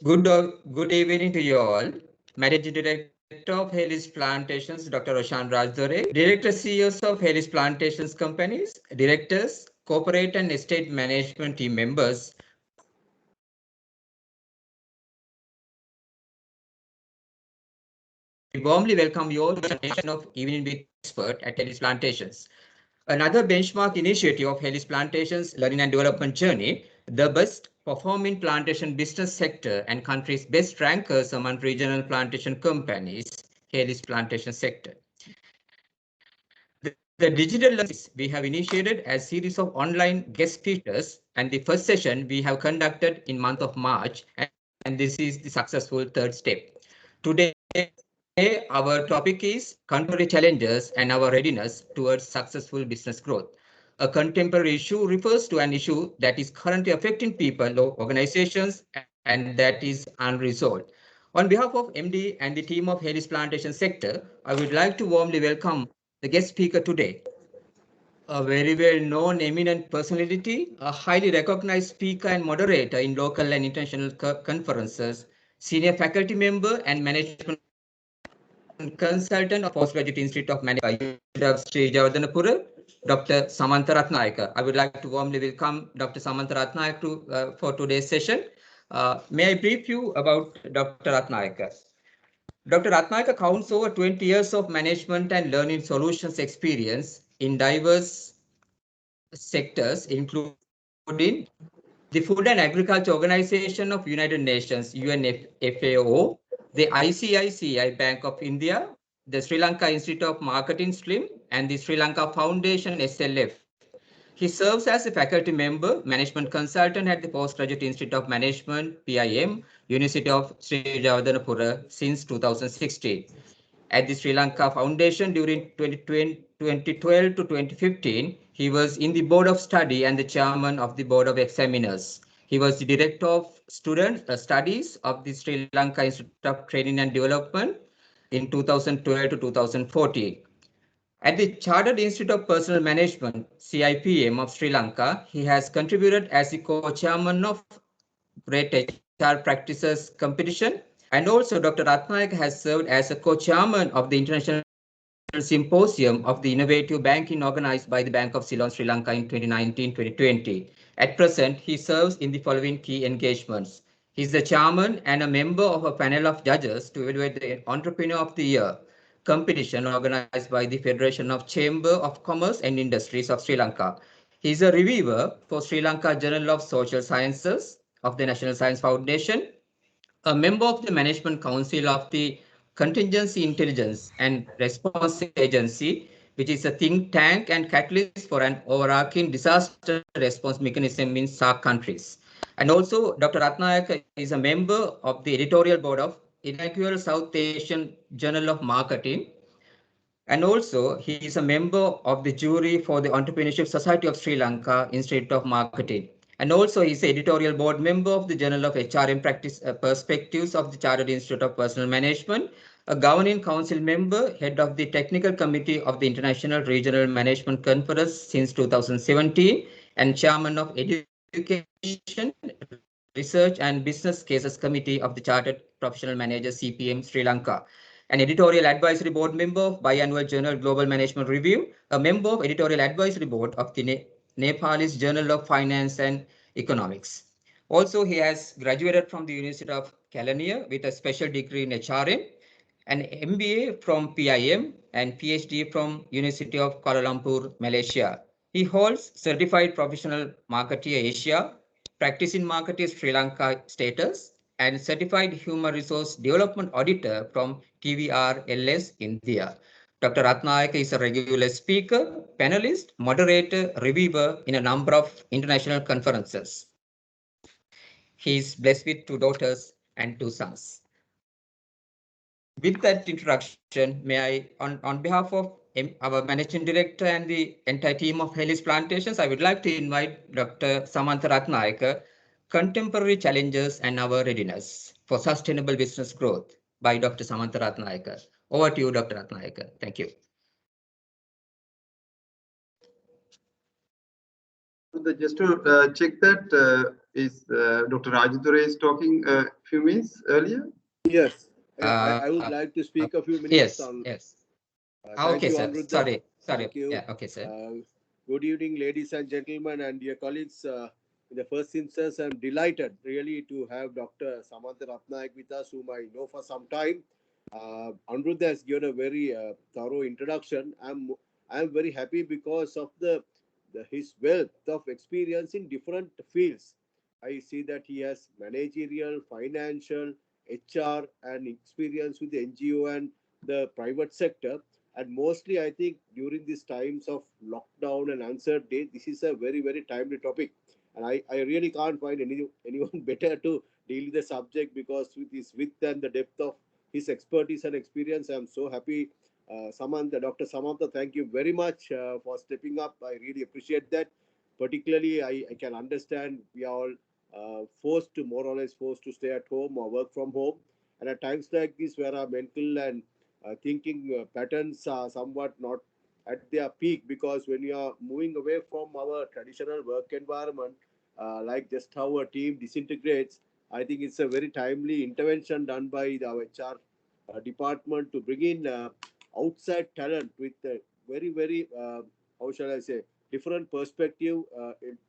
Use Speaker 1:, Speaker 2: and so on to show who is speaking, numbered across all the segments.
Speaker 1: Good evening to you all. Managing Director of HAYLEYS Plantations, Dr. Roshan Rajdore, Director CEOs of HAYLEYS Plantations companies, directors, corporate and estate management team members. We warmly welcome you all to the session of Evening with Expert at HAYLEYS Plantations. Another benchmark initiative of HAYLEYS Plantations Learning and Development Journey, the best performing plantation business sector and country's best rankers among regional plantation companies, HAYLEYS Plantation sector. The digital learning we have initiated a series of online guest speakers, and the first session we have conducted in month of March, and this is the successful third step. Today, our topic is contemporary challenges and our readiness towards successful business growth. A contemporary issue refers to an issue that is currently affecting people or organizations and that is unresolved. On behalf of MD and the team of HAYLEYS Plantation sector, I would like to warmly welcome the guest speaker today, a very well-known eminent personality, a highly recognized speaker and moderator in local and international conferences, senior faculty member and management consultant of Postgraduate Institute of Management of Sri Jawadanapura, Dr. Samantha Rathnayake. I would like to warmly welcome Dr. Samantha Rathnayake for today's session. May I brief you about Dr. Rathnayake? Dr. Rathnayake counts over 20 years of management and learning solutions experience in diverse sectors, including the Food and Agriculture Organization of United Nations, UNFAO, the ICICI Bank of India, the Sri Lanka Institute of Marketing SLIM, and the Sri Lanka Foundation SLF. He serves as a faculty member, management consultant at the Postgraduate Institute of Management, PIM, University of Sri Jawadanapura since 2016. At the Sri Lanka Foundation during 2012 to 2015, he was in the Board of Study and the chairman of the Board of Examiners. He was the director of student studies of the Sri Lanka Institute of Training and Development in 2012 to 2014. At the Chartered Institute of Personal Management, CIPM of Sri Lanka, he has contributed as the co-chairman of Great HR Practices Competition. And also, Dr. Rathnayake has served as a co-chairman of the International Symposium of the Innovative Banking organized by the Bank of Ceylon, Sri Lanka in 2019-2020. At present, he serves in the following key engagements. He is the chairman and a member of a panel of judges to evaluate the Entrepreneur of the Year competition organized by the Federation of Chamber of Commerce and Industries of Sri Lanka. He is a reviewer for Sri Lanka Journal of Social Sciences of the National Science Foundation, a member of the Management Council of the Contingency Intelligence and Response Agency, which is a think tank and catalyst for an overarching disaster response mechanism in SAARC countries. And also, Dr. Rathnayake is a member of the editorial board of inaugural South Asian Journal of Marketing. And also, he is a member of the jury for the Entrepreneurship Society of Sri Lanka Institute of Marketing. And also, he is editorial board member of the Journal of HRM Practice Perspectives of the Chartered Institute of Personal Management, a governing council member, head of the technical committee of the International Regional Management Conference since 2017, and chairman of Education, Research and Business Cases Committee of the Chartered Professional Managers CPM Sri Lanka, an editorial advisory board member of biannual journal Global Management Review, a member of editorial advisory board of the Nepalese Journal of Finance and Economics. Also, he has graduated from the University of Kelaniya with a special degree in HRM, an MBA from PIM, and PhD from University of Kuala Lumpur, Malaysia. He holds Certified Professional Marketeer Asia, Practice in Marketeer Sri Lanka status, and Certified Human Resource Development Auditor from TVR LS India. Dr. Rathnayake is a regular speaker, panelist, moderator, reviewer in a number of international conferences. He is blessed with 2 daughters and 2 sons. With that introduction, may I, on behalf of our Managing Director and the entire team of HAYLEYS Plantations, I would like to invite Dr. Samantha Rathnayake, Contemporary Challenges and Our Readiness for Sustainable Business Growth by Dr. Samantha Rathnayake. Over to you, Dr. Rathnayake. Thank you.
Speaker 2: Just to check that is Dr. Rajendra is talking a few minutes earlier.
Speaker 3: Yes, I would like to speak a few minutes
Speaker 1: Yes,
Speaker 3: on.
Speaker 1: yes.
Speaker 3: Thank
Speaker 1: Okay,
Speaker 3: you,
Speaker 1: sir.
Speaker 3: Anruddha.
Speaker 1: Sorry.
Speaker 3: Thank you.
Speaker 1: Yeah, okay, sir.
Speaker 3: Good evening, ladies and gentlemen, and dear colleagues. In the first instance, I'm delighted really to have Dr. Samantha Rathnayake with us, whom I know for some time. Anruddha has given a very thorough introduction. I'm very happy because of his wealth of experience in different fields. I see that he has managerial, financial, HR, and experience with the NGO and the private sector. And mostly, I think during these times of lockdown and uncertainty, this is a very, very timely topic. And I really can't find anyone better to deal with the subject, because with his width and the depth of his expertise and experience, I'm so happy. Samantha, Dr. Samantha, thank you very much for stepping up. I really appreciate that. Particularly, I can understand we are all more or less forced to stay at home or work from home. And at times like this, where our mental and thinking patterns are somewhat not at their peak, because when you are moving away from our traditional work environment, like just how a team disintegrates, I think it's a very timely intervention done by our HR department to bring in outside talent with a very, very, how shall I say, different perspective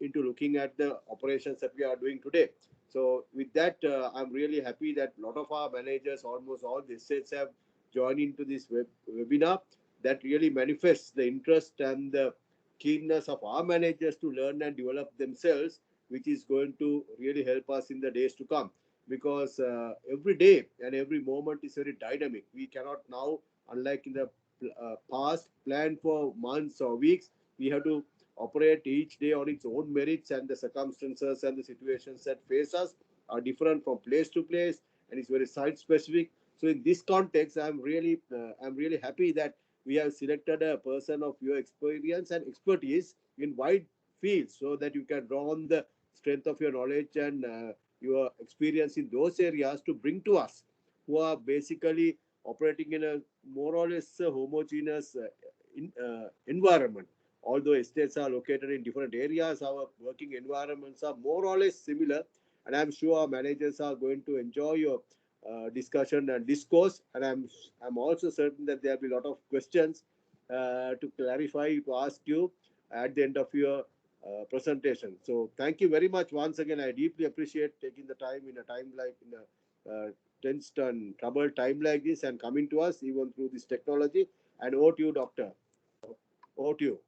Speaker 3: into looking at the operations that we are doing today. So with that, I'm really happy that a lot of our managers, almost all the states, have joined into this webinar. That really manifests the interest and the keenness of our managers to learn and develop themselves, which is going to really help us in the days to come. Because every day and every moment is very dynamic. We cannot now, unlike in the past, plan for months or weeks. We have to operate each day on its own merits, and the circumstances and the situations that face us are different from place to place, and it's very site specific. So in this context, I'm really happy that we have selected a person of your experience and expertise in wide fields, so that you can draw on the strength of your knowledge and your experience in those areas to bring to us, who are basically operating in a more or less homogeneous environment. Although estates are located in different areas, our working environments are more or less similar. And I'm sure our managers are going to enjoy your discussion and discourse. And I'm also certain that there will be a lot of questions to clarify, to ask you at the end of your presentation. So thank you very much once again. I deeply appreciate taking the time in a time like in a tensed and troubled time like this, and coming to us even through this technology. And over to you, Doctor. Over to you.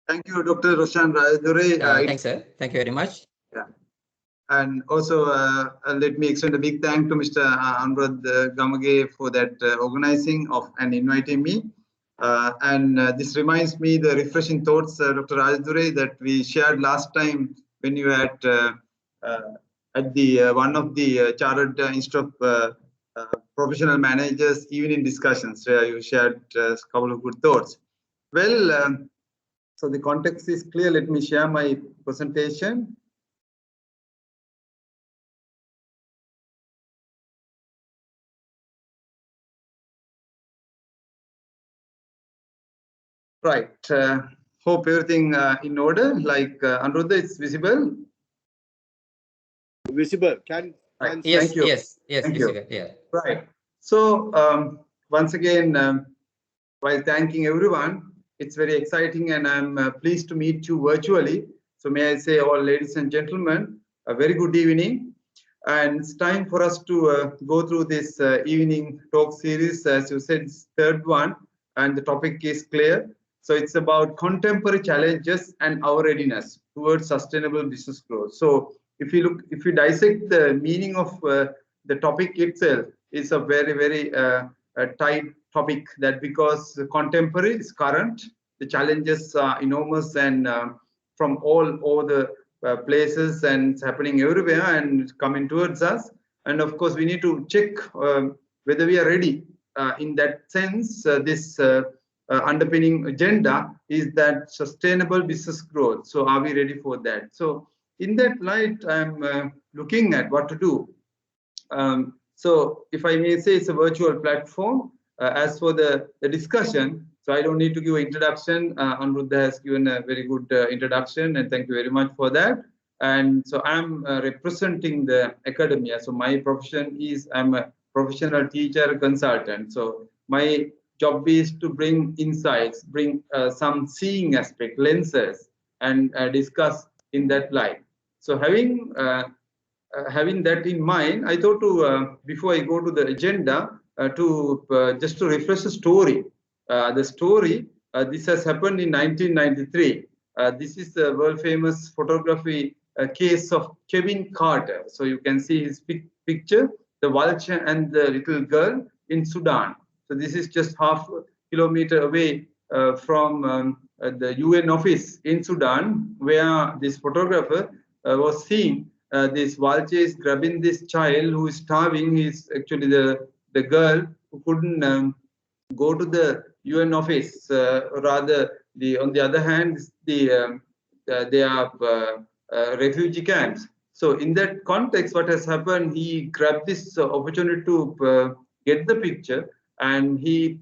Speaker 2: Thank you, Dr. Roshan Rajendra.
Speaker 1: Thanks, sir. Thank you very much.
Speaker 2: Yeah. And also, let me extend a big thank to Mr. Anurad Gamage for that organizing of and inviting me. This reminds me the refreshing thoughts, Dr. Rajendra, that we shared last time when you had at the one of the Chartered Institute of Professional Managers evening discussions, where you shared a couple of good thoughts. Well, so the context is clear. Let me share my presentation. Right. Hope everything in order. Like Anuruddha, it's visible.
Speaker 3: Visible.
Speaker 2: Right.
Speaker 1: Yes,
Speaker 2: Thank you.
Speaker 1: yes,
Speaker 2: Thank
Speaker 1: visible.
Speaker 2: you.
Speaker 1: Yeah.
Speaker 2: Right. So once again, while thanking everyone, it's very exciting, and I'm pleased to meet you virtually. So may I say, all ladies and gentlemen, a very good evening. And it's time for us to go through this evening talk series. As you said, it's third one, and the topic is clear. So it's about contemporary challenges and our readiness towards sustainable business growth. So if you dissect the meaning of the topic itself, it's a very, very tight topic, that because the contemporary is current, the challenges are enormous and from all over the places, and it's happening everywhere and coming towards us. And of course, we need to check whether we are ready. In that sense, this underpinning agenda is that sustainable business growth. So are we ready for that? So in that light, I'm looking at what to do. So if I may say, it's a virtual platform. As for the discussion, so I don't need to give an introduction. Anuruddha has given a very good introduction, and thank you very much for that. And so I'm representing the academia. So my profession is I'm a professional teacher consultant. So my job is to bring insights, bring some seeing aspect, lenses, and discuss in that light. So having that in mind, I thought to before I go to the agenda, just to refresh the story. The story this has happened in 1993. This is the world famous photography case of Kevin Carter. So you can see his picture, the vulture and the little girl in Sudan. So this is just half kilometer away from the UN office in Sudan, where this photographer was seeing this vulture is grabbing this child who is starving. Is actually the girl who couldn't go to the UN office. Rather, on the other hand, they are refugee camps. So in that context, what has happened? He grabbed this opportunity to get the picture, and he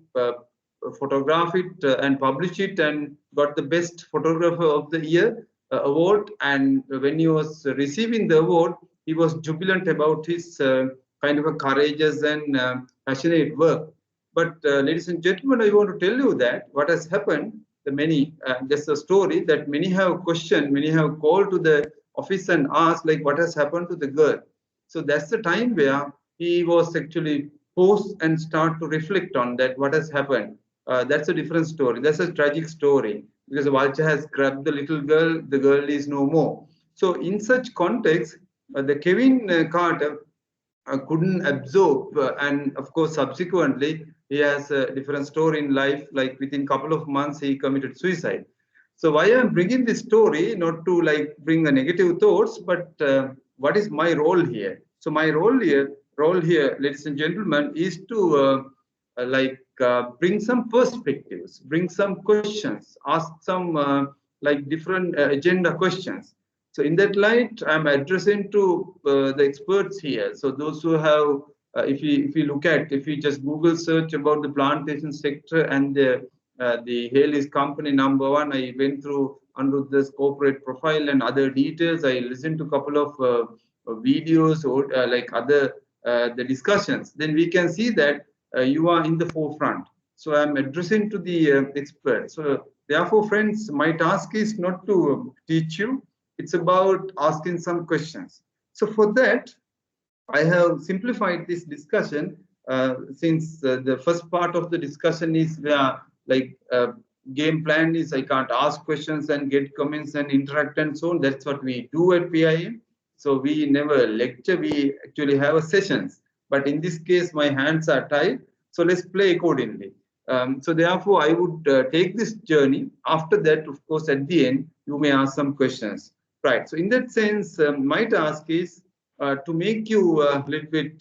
Speaker 2: photographed it and published it, and got the best photographer of the year award. And when he was receiving the award, he was jubilant about his kind of a courageous and passionate work. But ladies and gentlemen, I want to tell you that what has happened, the many, just a story that many have questioned, many have called to the office and asked, like, what has happened to the girl? So that's the time where he was actually forced and start to reflect on that, what has happened. That's a different story. That's a tragic story, because the vulture has grabbed the little girl, the girl is no more. So in such context, the Kevin Carter couldn't absorb, and of course subsequently he has a different story in life. Like within a couple of months he committed suicide. So why I'm bringing this story, not to like bring a negative thoughts, but what is my role here? So my role here, ladies and gentlemen, is to bring some perspectives, bring some questions, ask some like different agenda questions. So in that light, I'm addressing to the experts here. So those who have, if you just Google search about the plantation sector and the HAYLEYS company #1, I went through Aniruddha's corporate profile and other details. I listened to a couple of videos or like other the discussions. Then we can see that you are in the forefront. So I'm addressing to the experts. So therefore, friends, my task is not to teach you. It's about asking some questions. So for that, I have simplified this discussion since the first part of the discussion is where like game plan is I can't ask questions and get comments and interact and so on. That's what we do at PIM. So we never lecture, we actually have a sessions. But in this case, my hands are tied. So let's play accordingly. So therefore, I would take this journey. After that, of course, at the end, you may ask some questions. Right. So in that sense, my task is to make you a little bit,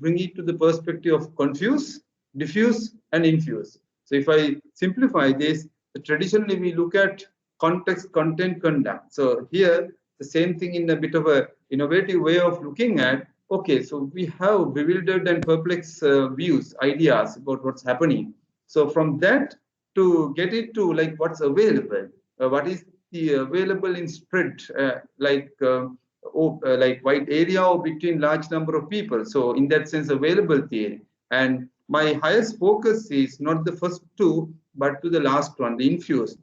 Speaker 2: bring it to the perspective of confuse, diffuse, and infuse. So if I simplify this, traditionally we look at context, content, conduct. So here, the same thing in a bit of a innovative way of looking at, okay, so we have bewildered and perplexed views, ideas about what's happening. So from that to get it to like what's available, what is the available in spread, like wide area or between large number of people. So in that sense, available theory. And my highest focus is not the first two, but to the last one, the infuse.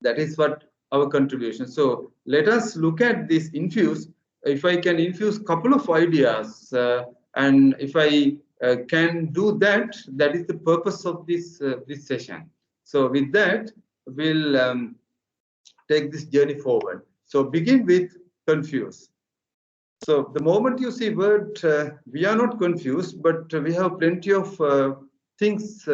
Speaker 2: That is what our contribution. So let us look at this infuse. If I can infuse a couple of ideas, and if I can do that, that is the purpose of this this session. So with that, we'll take this journey forward. So begin with confuse. So the moment you see word, we are not confused, but we have plenty of things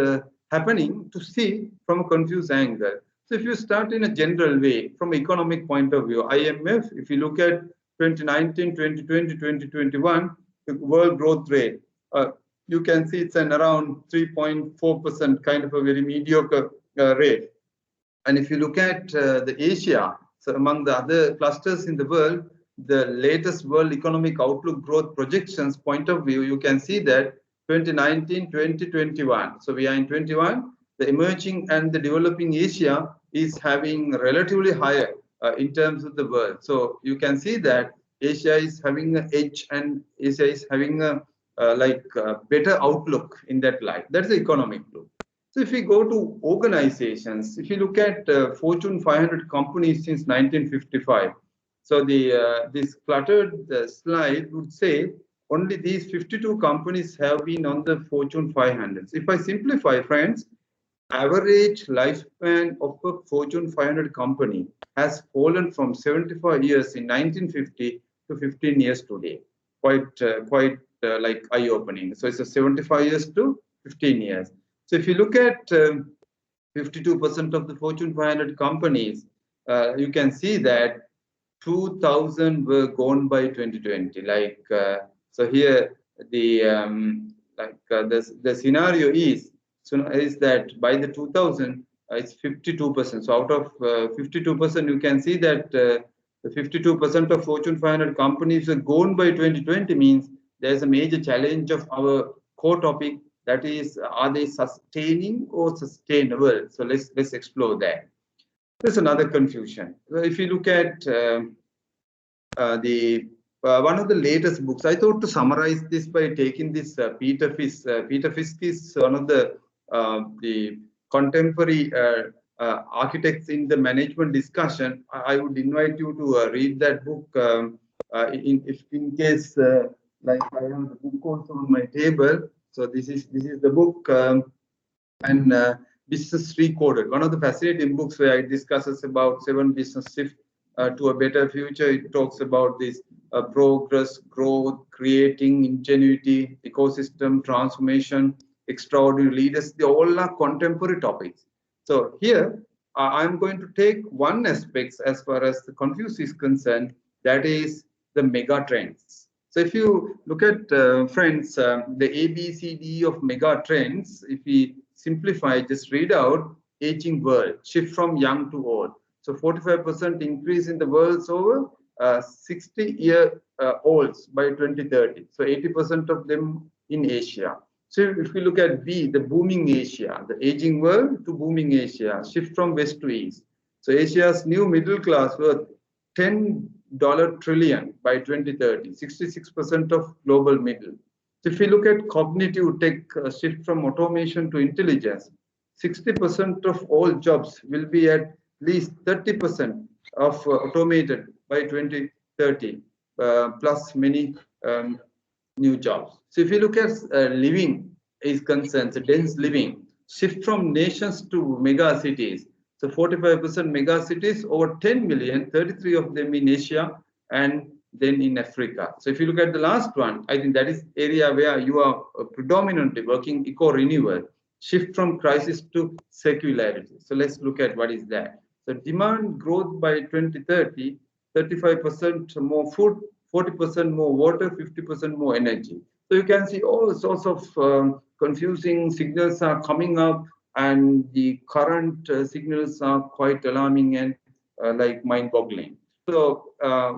Speaker 2: happening to see from a confused angle. So if you start in a general way, from economic point of view, IMF, if you look at 2019, 2020, 2021, the world growth rate, you can see it's an around 3.4%, kind of a very mediocre rate. And if you look at the Asia, so among the other clusters in the world, the latest World Economic Outlook growth projections point of view, you can see that 2019, 2021. So we are in 21. The emerging and the developing Asia is having relatively higher in terms of the world. So you can see that Asia is having an edge, and Asia is having a better outlook in that light. That's the economic look. So if we go to organizations, if you look at Fortune 500 companies since 1955, so this cluttered slide would say only these 52 companies have been on the Fortune 500. If I simplify, friends, average lifespan of a Fortune 500 company has fallen from 75 years in 1950 to 15 years today. Quite like eye-opening. So it's a 75 years to 15 years. So if you look at 52% of the Fortune 500 companies, you can see that 2,000 were gone by 2020. So here the scenario is that by the 2000 it's 52%. So out of 52%, you can see that the 52% of Fortune 500 companies are gone by 2020 means there's a major challenge of our core topic, that is, are they sustaining or sustainable? So let's explore that. There's another confusion. If you look at one of the latest books, I thought to summarize this by taking this Peter Fisk. Peter Fisk is one of the contemporary architects in the management discussion. I would invite you to read that book in case like I have the book also on my table. So this is the book and Business Recoded, one of the fascinating books where it discusses about 7 business shifts to a better future. It talks about this progress, growth, creating ingenuity, ecosystem transformation, extraordinary leaders. They all are contemporary topics. So here I'm going to take one aspect as far as the Confuse is concerned, that is the mega trends. So if you look at friends, the ABCD of mega trends, if we simplify, just read out: aging world, shift from young to old. So 45% increase in the world's over 60-year-olds by 2030. So 80% of them in Asia. So if we look at B, the booming Asia, the aging world to booming Asia, shift from west to east. So Asia's new middle class worth $10 trillion by 2030, 66% of global middle. So if we look at cognitive tech, shift from automation to intelligence, 60% of all jobs will be at least 30% of automated by 2030, plus many new jobs. So if you look at living is concerned, so dense living, shift from nations to mega cities. So 45% mega cities, over 10 million, 33 of them in Asia and then in Africa. So if you look at the last one, I think that is area where you are predominantly working, eco-renewal, shift from crisis to circularity. So let's look at what is that. So demand growth by 2030, 35% more food, 40% more water, 50% more energy. So you can see all sorts of confusing signals are coming up, and the current signals are quite alarming and like mind-boggling. So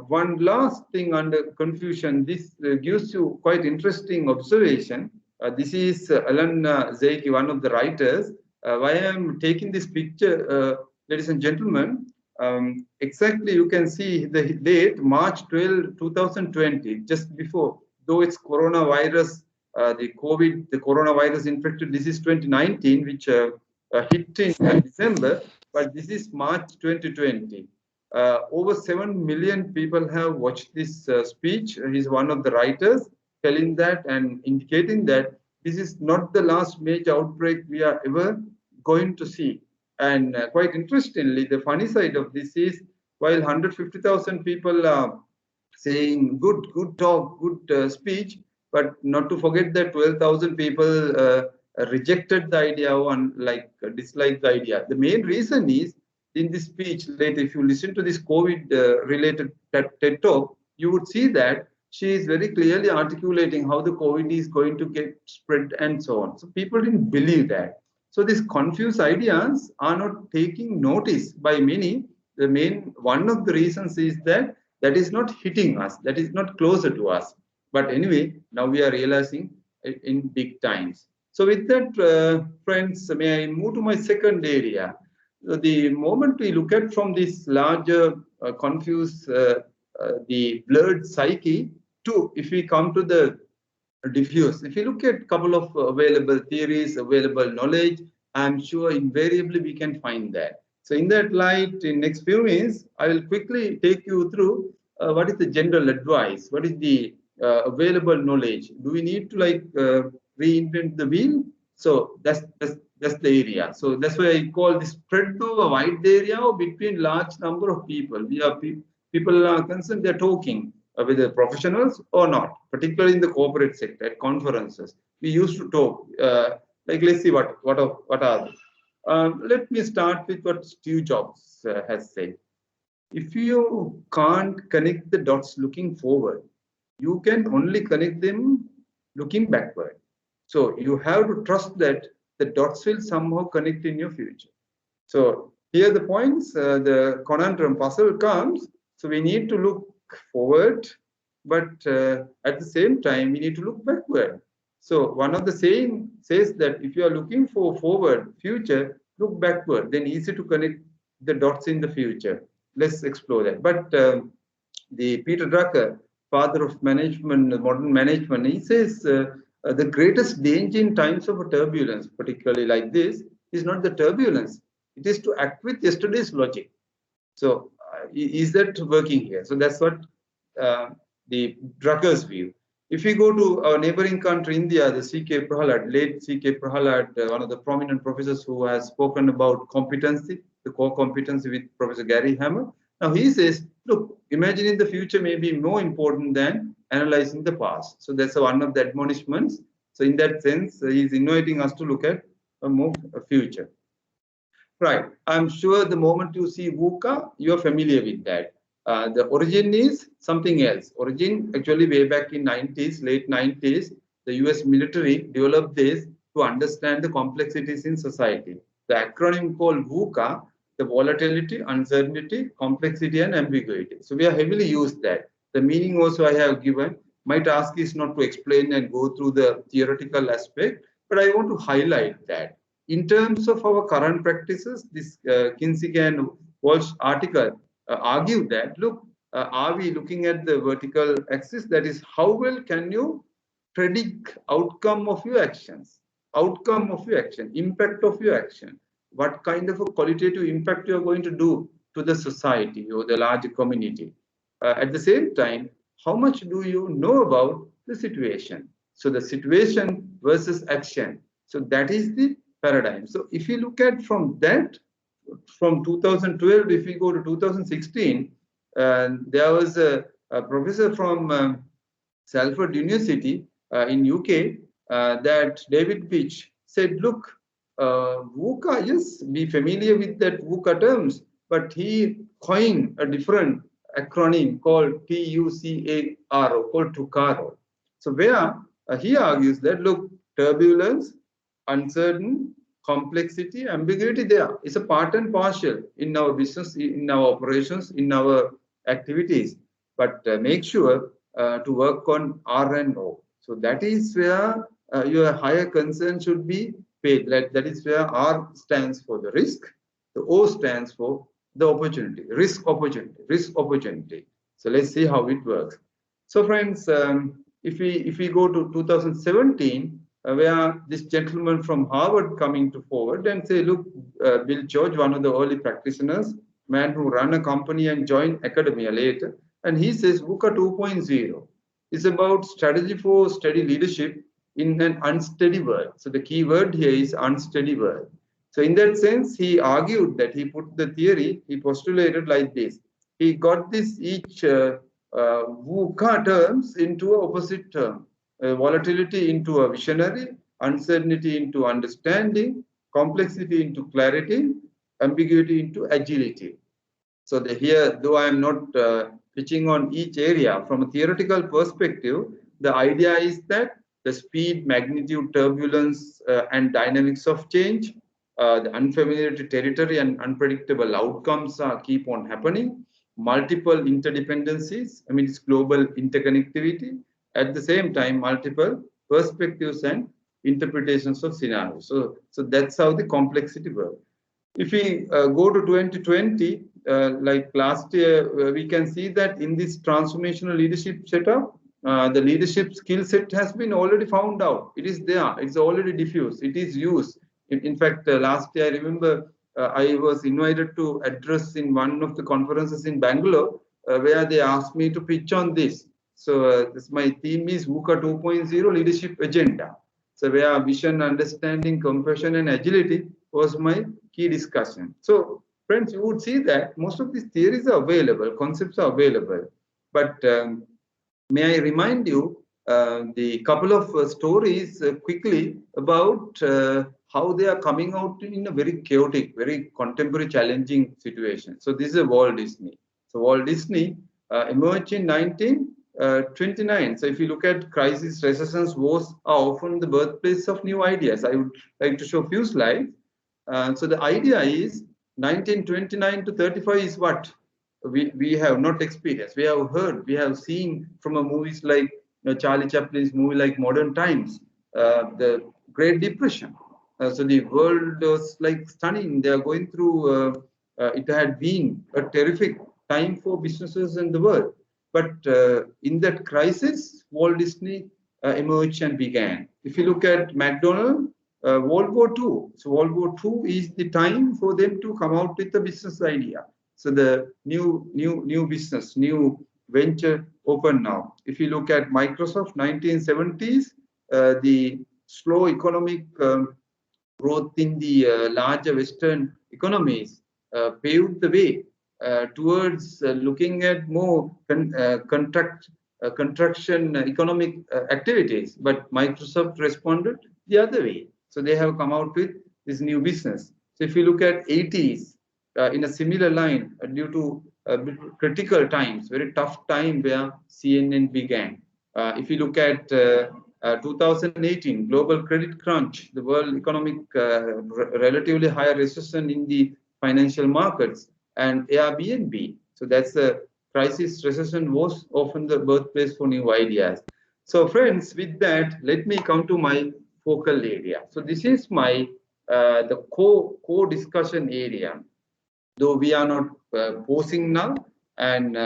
Speaker 2: one last thing under confusion, this gives you quite interesting observation. This is Alan Zeiki, one of the writers. Why I'm taking this picture, ladies and gentlemen, exactly you can see the date, March 12, 2020, just before, though it's coronavirus, the coronavirus infected, this is 2019, which hit in December, but this is March 2020. Over 7 million people have watched this speech. He's one of the writers telling that and indicating that this is not the last major outbreak we are ever going to see. And quite interestingly, the funny side of this is, while 150,000 people are saying good talk, good speech, but not to forget that 12,000 people rejected the idea or disliked the idea. The main reason is, in this speech later, if you listen to this COVID related TED talk, you would see that she is very clearly articulating how the COVID is going to get spread and so on. So people didn't believe that. So these confused ideas are not taking notice by many. One of the reasons is that is not hitting us, that is not closer to us. But anyway, now we are realizing it in big times. So with that, friends, may I move to my second area? the moment we look at from this larger, confused, the blurred psyche to, if we come to the diffuse, if you look at a couple of available theories, available knowledge, I'm sure invariably we can find that. So in that light, in next few minutes, I will quickly take you through what is the general advice, what is the available knowledge. Do we need to like reinvent the wheel? So that's the area. So that's why I call this spread over wide area or between large number of people. We are people are concerned, they're talking with the professionals or not, particularly in the corporate sector at conferences. We used to talk, like, let's see what are they. Let me start with what Steve Jobs has said. If you can't connect the dots looking forward, you can only connect them looking backward. So you have to trust that the dots will somehow connect in your future. So here the points, the conundrum puzzle comes. So we need to look forward, but at the same time, we need to look backward. So one of the saying says that if you are looking for forward, future, look backward, then easy to connect the dots in the future. Let's explore that. But the Peter Drucker, father of management, modern management, he says the greatest danger in times of a turbulence, particularly like this, is not the turbulence. It is to act with yesterday's logic. So is that working here? So that's what the Drucker's view. If we go to our neighboring country, India, the C.K. Prahalad, late C.K. Prahalad, one of the prominent professors who has spoken about competency, the core competency with Professor Gary Hammer. Now he says, look, imagining the future may be more important than analyzing the past. So that's one of the admonishments. So in that sense, he's inviting us to look at a more future. Right. I'm sure the moment you see VUCA, you're familiar with that. The origin is something else. Origin, actually, way back in 90s, late 90s, the US military developed this to understand the complexities in society. The acronym called VUCA, the volatility, uncertainty, complexity, and ambiguity. So we have heavily used that. The meaning also I have given. My task is not to explain and go through the theoretical aspect, but I want to highlight that. In terms of our current practices, this Kinsey and Walsh article argued that, look, are we looking at the vertical axis? That is, how well can you predict outcome of your actions, outcome of your action, impact of your action? What kind of a qualitative impact you are going to do to the society or the larger community? At the same time, how much do you know about the situation? So the situation versus action. So that is the paradigm. So if you look at from that, from 2012, if we go to 2016, there was a professor from Salford University in UK, that David Pitch said, look, VUCA, yes, be familiar with that VUCA terms, but he coined a different acronym called TUCARO, called TUCARO. So where he argues that, look, turbulence, uncertain, complexity, ambiguity, there is a part and parcel in our business, in our operations, in our activities. But make sure to work on R and O. So that is where your higher concern should be paid. That is where R stands for the risk, the O stands for the opportunity, risk opportunity, risk opportunity. So let's see how it works. So friends, if we go to 2017, where this gentleman from Harvard coming to forward and say, look, Bill George, one of the early practitioners, man who ran a company and joined academia later, and he says VUCA 2.0 is about strategy for steady leadership in an unsteady world. So the key word here is unsteady world. So in that sense, he argued that he put the theory, he postulated like this. He got this each VUCA terms into an opposite term. Volatility into a visionary, uncertainty into understanding, complexity into clarity, ambiguity into agility. So here, though I am not pitching on each area, from a theoretical perspective, the idea is that the speed, magnitude, turbulence, and dynamics of change, the unfamiliar territory and unpredictable outcomes keep on happening, multiple interdependencies, I mean, it's global interconnectivity, at the same time, multiple perspectives and interpretations of scenarios. So that's how the complexity works. If we go to 2020, like last year, we can see that in this transformational leadership setup, the leadership skill set has been already found out. It is there. It's already diffused. It is used. In fact, last year, I remember I was invited to address in one of the conferences in Bangalore, where they asked me to pitch on this. So my theme is VUCA 2.0 leadership agenda. So where vision, understanding, compassion, and agility was my key discussion. So friends, you would see that most of these theories are available, concepts are available. But may I remind you the couple of stories quickly about how they are coming out in a very chaotic, very contemporary, challenging situation. So this is Walt Disney. So Walt Disney emerged in 1929. So if you look at crisis, recessions, wars are often the birthplace of new ideas. I would like to show a few slides. So the idea is 1929 to 35 is what we have not experienced. We have heard, we have seen from a movies like Charlie Chaplin's movie like Modern Times, the Great Depression. So the world was like stunning. They are going through, it had been a terrific time for businesses in the world. But in that crisis, Walt Disney emerged and began. If you look at McDonald's, World War II. So World War II is the time for them to come out with a business idea. So the new business, new venture open now. If you look at Microsoft, 1970s, the slow economic growth in the larger Western economies paved the way towards looking at more contraction economic activities. But Microsoft responded the other way. So they have come out with this new business. So if you look at 80s, in a similar line, due to critical times, very tough time where CNN began. If you look at 2018, global credit crunch, the world economic relatively higher recession in the financial markets, and Airbnb. So that's a crisis. Recession was often the birthplace for new ideas. So friends, with that, let me come to my focal area. So this is my the core discussion area. Though we are not posing now and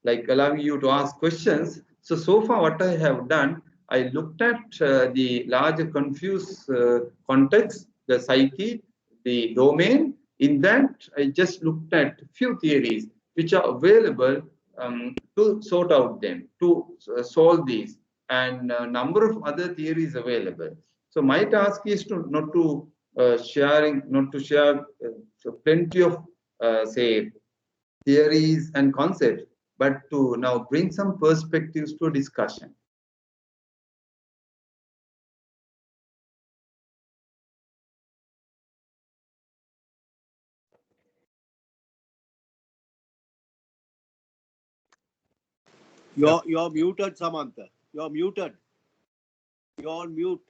Speaker 2: like allowing you to ask questions. So far what I have done, I looked at the larger confused context, the psyche, the domain. In that, I just looked at few theories which are available to sort out them, to solve these, and a number of other theories available. So my task is to not to share plenty of say theories and concepts, but to now bring some perspectives to a discussion.
Speaker 3: You're muted, Samantha. You're muted. You're on mute.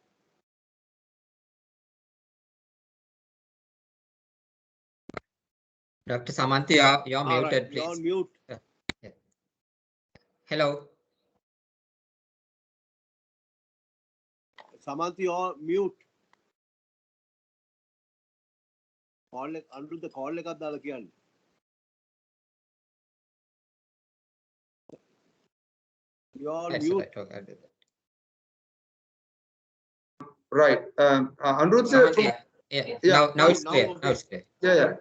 Speaker 1: Dr. Samantha, you're muted,
Speaker 3: Right.
Speaker 1: please.
Speaker 3: You're on mute.
Speaker 1: Yeah. Hello.
Speaker 3: Samantha, you're mute. Under the call, you're
Speaker 1: That's
Speaker 3: mute.
Speaker 1: right. Okay, I'll do that.
Speaker 2: Right.
Speaker 1: Samantha, yeah. Now it's clear.
Speaker 3: okay.
Speaker 1: Now it's clear.
Speaker 2: Yeah.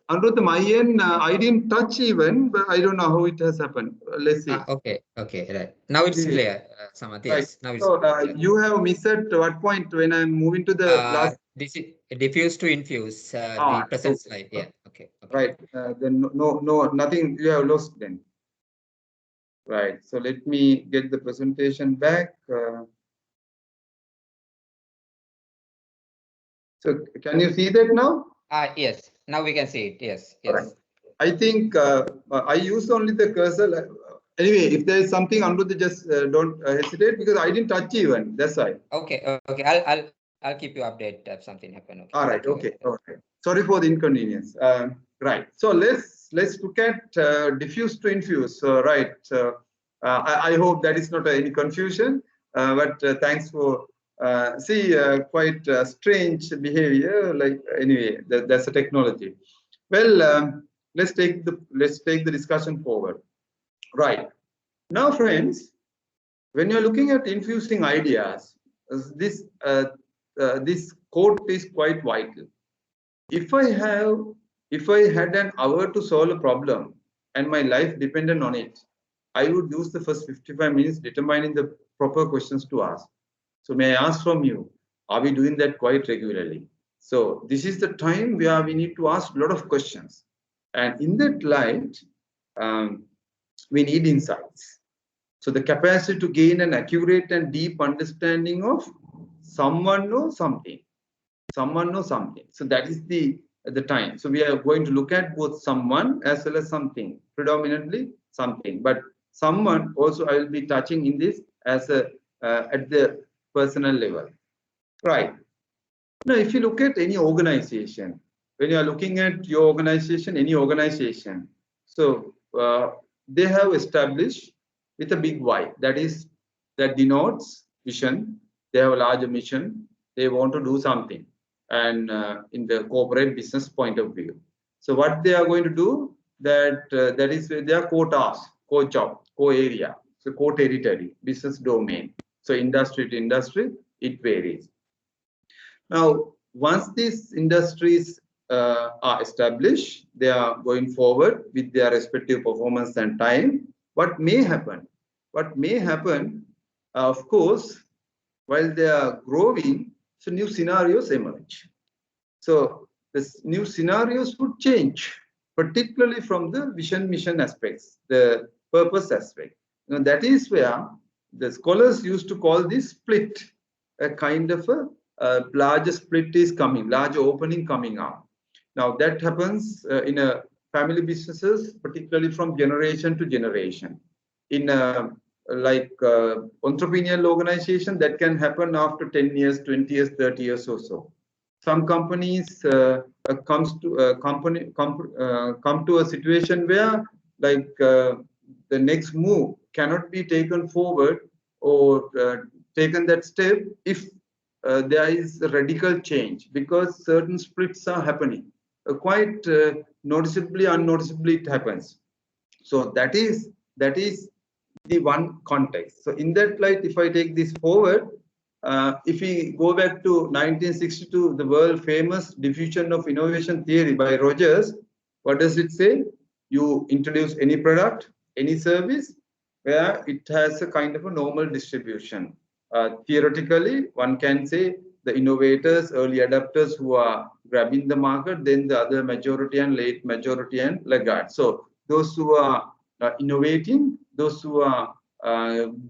Speaker 2: Anuruddha, my end, I didn't touch even, but I don't know how it has happened. Let's see.
Speaker 1: Okay, right. Now it's clear, Samantha.
Speaker 2: Right.
Speaker 1: Yes, now it's
Speaker 2: So
Speaker 1: clear.
Speaker 2: you have missed at what point when I'm moving to the last?
Speaker 1: This is diffuse to infuse, the present
Speaker 2: Okay.
Speaker 1: slide. Yeah, okay.
Speaker 2: Right. Then nothing you have lost then. Right. So let me get the presentation back. So can you see that now?
Speaker 1: Yes. Now we can see it. Yes.
Speaker 2: Right. I think I use only the cursor. Anyway, if there is something under the, just don't hesitate, because I didn't touch even. That's why.
Speaker 1: Okay. I'll keep you updated if something happen. Okay.
Speaker 2: All right. Okay. Sorry for the inconvenience. Right. So let's look at diffuse to infuse. Right. I hope that is not any confusion. But thanks for quite strange behavior. Like anyway, that's a technology. Well, let's take the discussion forward. Right now, friends, when you're looking at infusing ideas, this this quote is quite vital. If I had an hour to solve a problem and my life depended on it, I would use the first 55 minutes determining the proper questions to ask. So may I ask from you, are we doing that quite regularly? So this is the time where we need to ask a lot of questions. And in that light, we need insights. So the capacity to gain an accurate and deep understanding of someone or something. Someone or something. So that is the time. So we are going to look at both someone as well as something, predominantly something. But someone also I will be touching in this as a at the personal level. Right. Now, if you look at any organization, when you are looking at your organization, any organization, so they have established with a big Y, that denotes vision. They have a larger mission. They want to do something, and in the corporate business point of view. So what they are going to do, that is their core task, core job, core area, so core territory, business domain. So industry to industry, it varies. Now, once these industries are established, they are going forward with their respective performance and time. What may happen? What may happen, of course, while they are growing, so new scenarios emerge. So this new scenarios would change, particularly from the vision mission aspects, the purpose aspect. That is where the scholars used to call this split, a kind of a larger split is coming, larger opening coming out. Now that happens in a family businesses, particularly from generation to generation. In a entrepreneurial organization, that can happen after 10 years, 20 years, 30 years or so. Some companies come to a situation where the next move cannot be taken forward or taken that step if there is a radical change, because certain splits are happening quite noticeably, unnoticeably it happens. So that is the one context. So in that light, if I take this forward, if we go back to 1962, the world famous diffusion of innovation theory by Rogers, what does it say? You introduce any product, any service, where it has a kind of a normal distribution. Theoretically, one can say the innovators, early adopters who are grabbing the market, then the other majority and late majority and laggard. So those who are innovating, those who are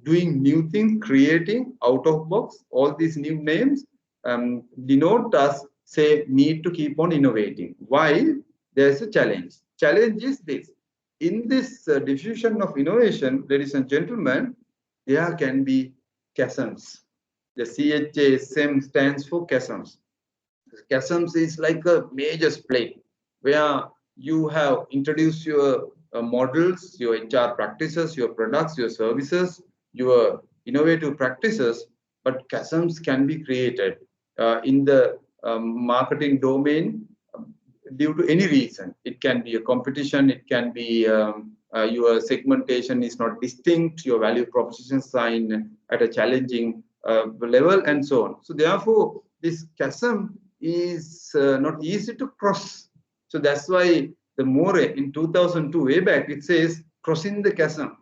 Speaker 2: doing new things, creating out of box, all these new names denote us, say, need to keep on innovating. While there's a challenge. Challenge is this. In this diffusion of innovation, ladies and gentlemen, there can be chasms. The CHASM stands for chasms. Chasms is like a major split where you have introduced your models, your HR practices, your products, your services, your innovative practices, but chasms can be created in the marketing domain due to any reason. It can be a competition, it can be your segmentation is not distinct, your value proposition sign at a challenging level, and so on. So therefore, this chasm is not easy to cross. So that's why the More in 2002, way back, it says crossing the chasm.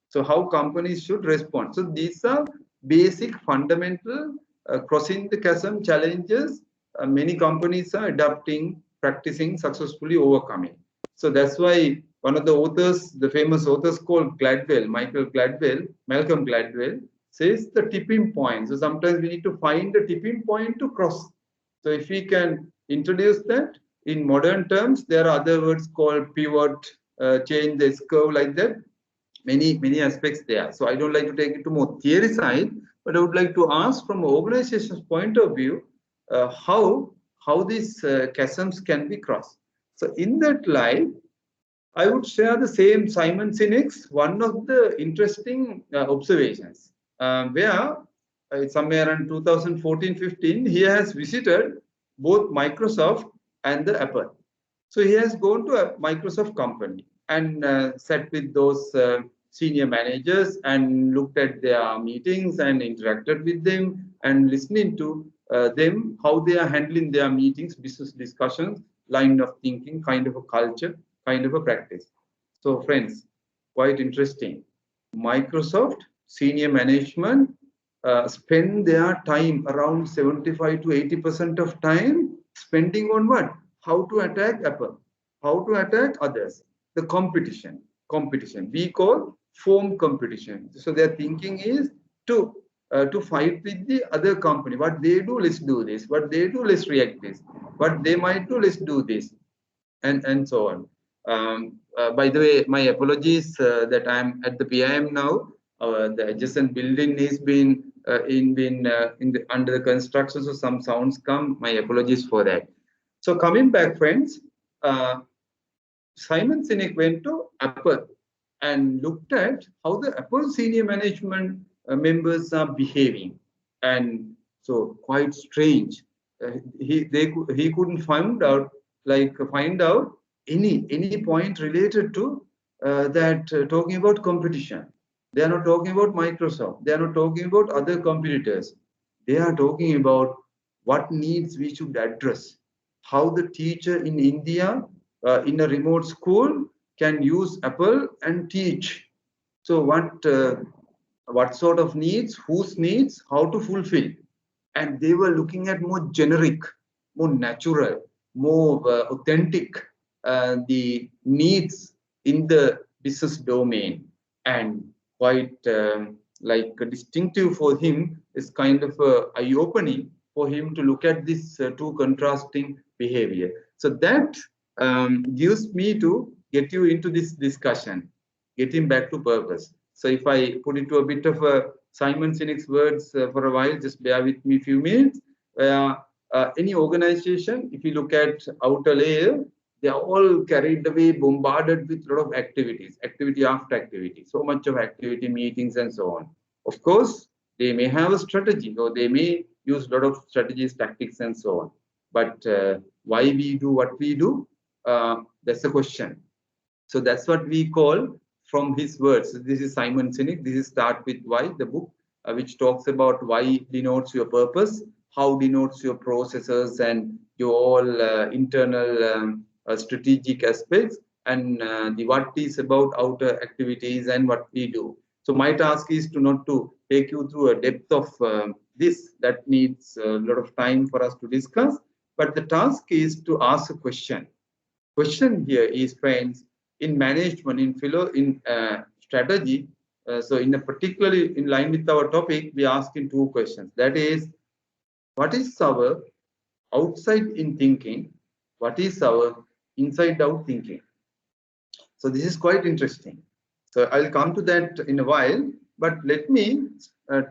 Speaker 2: So how companies should respond. So these are basic fundamental crossing the chasm challenges many companies are adapting, practicing, successfully overcoming. So that's why one of the authors, the famous authors called Malcolm Gladwell, says the tipping point. So sometimes we need to find a tipping point to cross. So if we can introduce that in modern terms, there are other words called pivot, change the curve, like that. Many aspects there. So I don't like to take it to more theory side, but I would like to ask from an organization's point of view, how these chasms can be crossed. So in that light, I would share the same Simon Sinek's one of the interesting observations where somewhere around 2014-15, he has visited both Microsoft and the Apple. So he has gone to a Microsoft company and sat with those senior managers and looked at their meetings and interacted with them and listening to them, how they are handling their meetings, business discussions, line of thinking, kind of a culture, kind of a practice. So friends, quite interesting. Microsoft senior management spend their time around 75 to 80% of time spending on what? How to attack Apple, how to attack others, the competition. We call foam competition. So their thinking is to fight with the other company. What they do, let's do this. What they do, let's react this. What they might do, let's do this, and so on. By the way, my apologies that I'm at the PIM now. The adjacent building is under the construction, so some sounds come. My apologies for that. So coming back, friends, Simon Sinek went to Apple and looked at how the Apple senior management members are behaving, and so quite strange. He couldn't find out any point related to that talking about competition. They are not talking about Microsoft. They are not talking about other competitors. They are talking about what needs we should address. How the teacher in India in a remote school can use Apple and teach. So what sort of needs, whose needs, how to fulfill. And they were looking at more generic, more natural, more authentic the needs in the business domain. And quite distinctive for him is kind of eye-opening for him to look at this two contrasting behavior. So that gives me to get you into this discussion, getting back to purpose. So if I put it to a bit of a Simon Sinek's words for a while, just bear with me a few minutes. Any organization, if you look at outer layer, they are all carried away, bombarded with a lot of activities, activity after activity, so much of activity, meetings, and so on. Of course, they may have a strategy, or they may use a lot of strategies, tactics, and so on. But why we do what we do, that's the question. So that's what we call, from his words. This is Simon Sinek. This is Start With Why, the book, which talks about why denotes your purpose, how denotes your processes and your all internal strategic aspects, and the what is about outer activities and what we do. So my task is to not to take you through a depth of this that needs a lot of time for us to discuss, but the task is to ask a question. Question here is, friends, in management, in strategy, so in a particularly in line with our topic, we ask in two questions. That is, what is our outside in thinking? What is our inside out thinking? So this is quite interesting. So I'll come to that in a while, but let me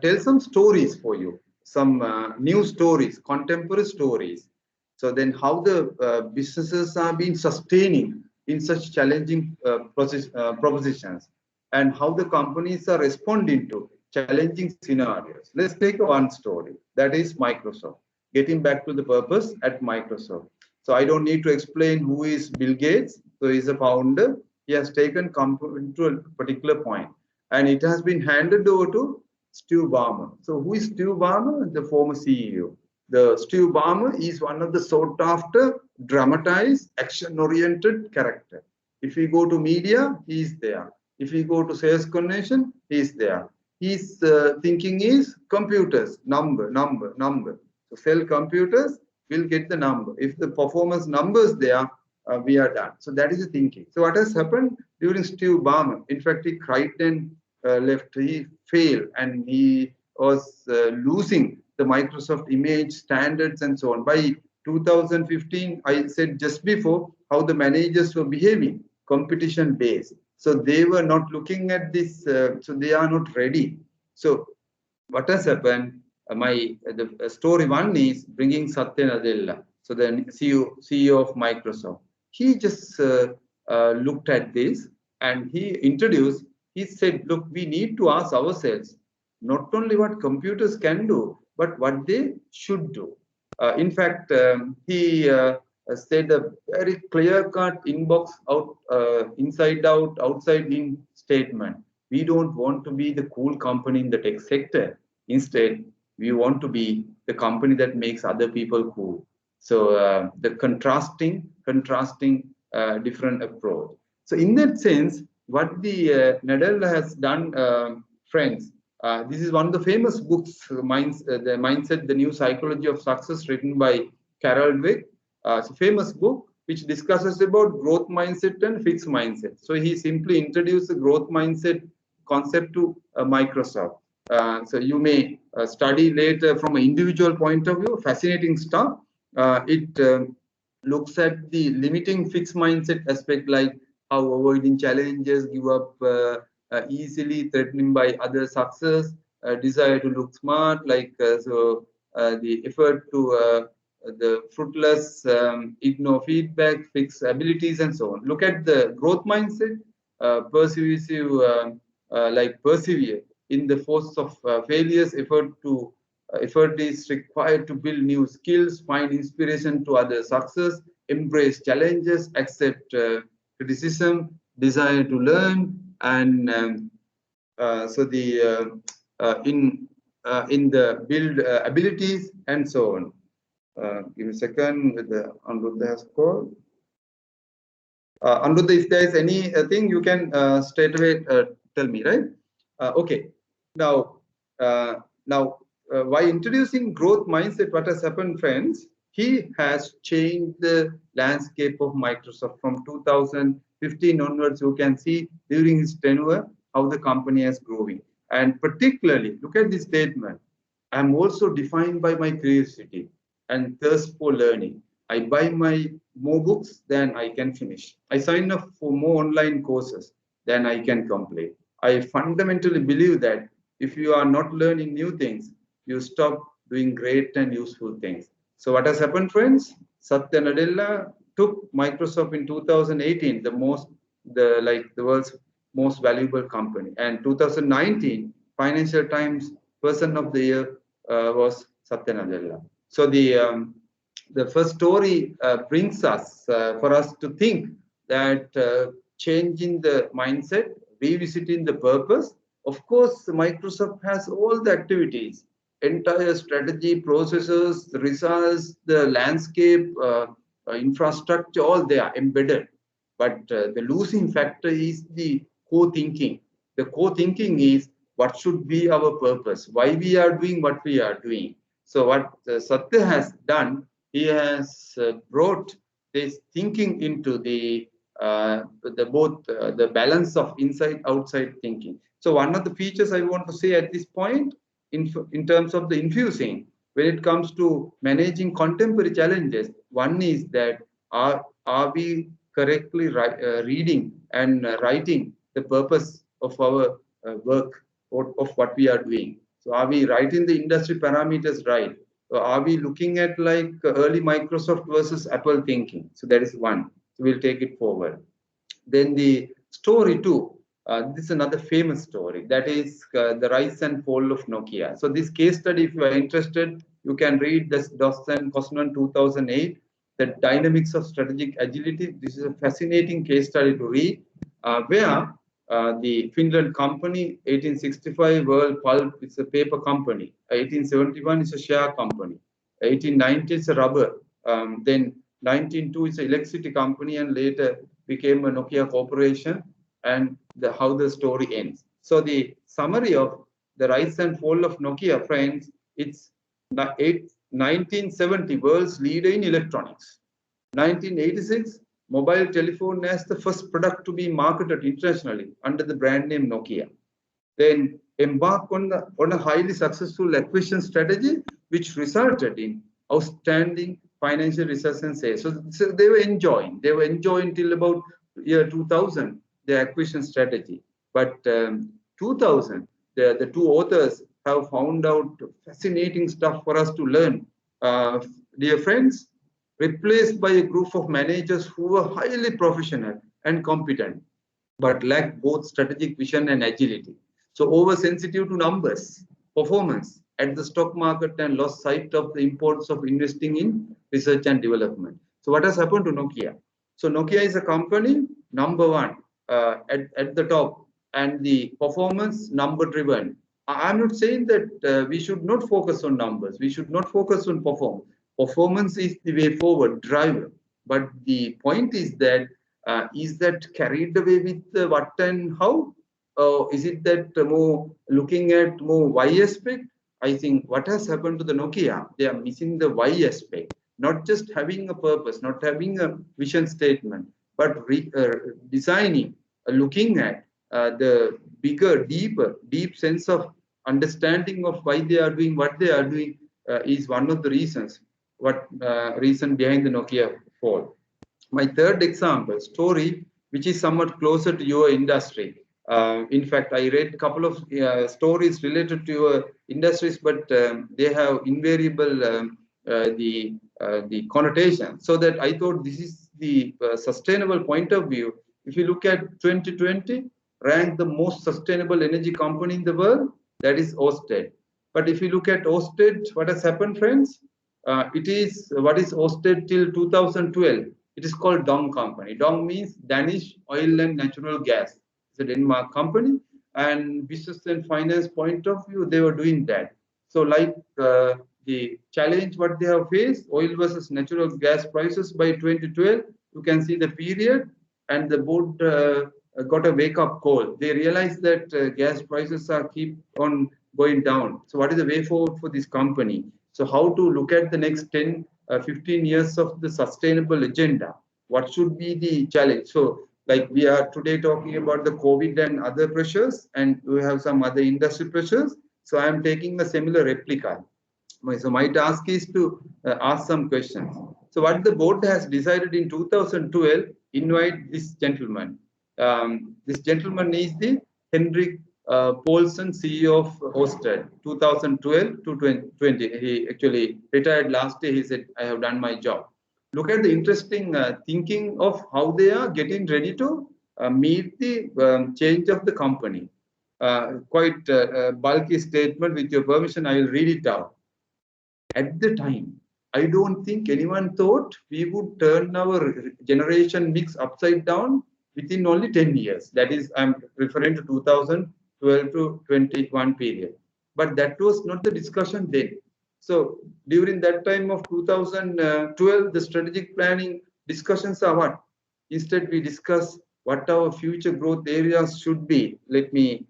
Speaker 2: tell some stories for you, some new stories, contemporary stories. So then how the businesses are being sustaining in such challenging propositions, and how the companies are responding to challenging scenarios. Let's take one story, that is Microsoft. Getting back to the purpose at Microsoft. So I don't need to explain who is Bill Gates. So he's a founder. He has taken company to a particular point, and it has been handed over to Steve Ballmer. So who is Steve Ballmer? The former CEO. The Steve Ballmer is one of the sought after, dramatized, action-oriented character. If we go to media, he is there. If we go to sales convention, he is there. His thinking is computers, number. So sell computers, we'll get the number. If the performance numbers there, we are done. So that is the thinking. So what has happened during Steve Ballmer? In fact, he cried and left. He failed, and he was losing the Microsoft image, standards, and so on. By 2015, I said just before how the managers were behaving, competition based. So they were not looking at this, so they are not ready. So what has happened? The story one is bringing Satya Nadella, so the CEO of Microsoft. He just looked at this and he introduced, he said, look, we need to ask ourselves, not only what computers can do, but what they should do. In fact, he said a very clear-cut inbox out, inside out, outside in statement. We don't want to be the cool company in the tech sector. Instead, we want to be the company that makes other people cool. So the contrasting different approach. So in that sense, what the Nadella has done, friends, this is one of the famous books, the Mindset, the New Psychology of Success, written by Carol Dweck. It's a famous book which discusses about growth mindset and fixed mindset. So he simply introduced the growth mindset concept to Microsoft. So you may study later from an individual point of view, fascinating stuff. It looks at the limiting fixed mindset aspect, like how avoiding challenges, give up easily, threatening by other success, desire to look smart, like the effort to the fruitless, ignore feedback, fix abilities, and so on. Look at the growth mindset, persuasive, like persevere in the force of failures, effort is required to build new skills, find inspiration to other success, embrace challenges, accept criticism, desire to learn, and so the in the build abilities and so on. Give me a second with the Anuruddha has called. Anuruddha, if there is anything, you can straight away tell me, right? Okay. Now, by introducing growth mindset, what has happened, friends? He has changed the landscape of Microsoft from 2015 onwards. You can see during his tenure how the company is growing. And particularly, look at this statement. I'm also defined by my curiosity and thirst for learning. I buy more books than I can finish. I sign up for more online courses than I can complete. I fundamentally believe that if you are not learning new things, you stop doing great and useful things. So what has happened, friends? Satya Nadella took Microsoft in 2018, the world's most valuable company, and 2019 Financial Times Person of the Year was Satya Nadella. So the first story brings us for us to think that changing the mindset, revisiting the purpose. Of course, Microsoft has all the activities, entire strategy, processes, the results, the landscape, infrastructure, all they are embedded. But the losing factor is the core thinking. The core thinking is what should be our purpose, why we are doing what we are doing. So what Satya has done, he has brought this thinking into the balance of inside outside thinking. So one of the features I want to say at this point in terms of the infusing, when it comes to managing contemporary challenges, one is that are we correctly reading and writing the purpose of our work or of what we are doing? So are we writing the industry parameters right? So are we looking at like early Microsoft versus Apple thinking? So that is one. So we'll take it forward. Then the story two. This is another famous story. That is the rise and fall of Nokia. So this case study, if you are interested, you can read this Kosonen 2008, the dynamics of strategic agility. This is a fascinating case study to read, where the Finland company, 1865 World Pulp, it's a paper company. 1871 is a share company. 1890 is a rubber. Then 1902 is an electricity company, and later became a Nokia corporation. And how the story ends. So the summary of the rise and fall of Nokia, friends, it's 1970 world's leader in electronics. 1986 mobile telephone as the first product to be marketed internationally under the brand name Nokia. Then embark on a highly successful acquisition strategy, which resulted in outstanding financial results and sales. So they were enjoying till about year 2000 the acquisition strategy. But 2000, the two authors have found out fascinating stuff for us to learn. Dear friends, replaced by a group of managers who were highly professional and competent, but lacked both strategic vision and agility. So oversensitive to numbers, performance at the stock market, and lost sight of the importance of investing in research and development. So what has happened to Nokia? So Nokia is a company number one at the top, and the performance number driven. I'm not saying that we should not focus on numbers. We should not focus on performance. Performance is the way forward, driver. But the point is that carried away with what and how? Is it that more looking at more Y aspect? I think what has happened to the Nokia, they are missing the Y aspect, not just having a purpose, not having a vision statement, but designing, looking at the bigger, deep sense of understanding of why they are doing what they are doing is one of the reasons. What reason behind the Nokia fall? My third example story, which is somewhat closer to your industry. In fact, I read a couple of stories related to your industries, but they have invariable the connotation. So that I thought this is the sustainable point of view. If you look at 2020, ranked the most sustainable energy company in the world, that is Ørsted. But if you look at Ørsted, what has happened, friends? It is what is Ørsted till 2012. It is called Dong company. Dong means Danish oil and natural gas. It's a Denmark company, and business and finance point of view, they were doing that. So like the challenge what they have faced, oil versus natural gas prices by 2012, you can see the period, and the board got a wake-up call. They realized that gas prices are keep on going down. So what is the way forward for this company? So how to look at the next 10, 15 years of the sustainable agenda? What should be the challenge? So like we are today talking about the COVID and other pressures, and we have some other industry pressures. So I am taking a similar replica. So my task is to ask some questions. So what the board has decided in 2012, invite this gentleman. This gentleman is the Henrik Paulsen, CEO of Ørsted, 2012 to 2020. He actually retired last year. He said, I have done my job. Look at the interesting thinking of how they are getting ready to meet the change of the company. Quite a bulky statement. With your permission, I will read it out. At the time, I don't think anyone thought we would turn our generation mix upside down within only 10 years. That is, I'm referring to 2012 to 21 period. But that was not the discussion then. So during that time of 2012, the strategic planning discussions are what? Instead, we discuss what our future growth areas should be. Let me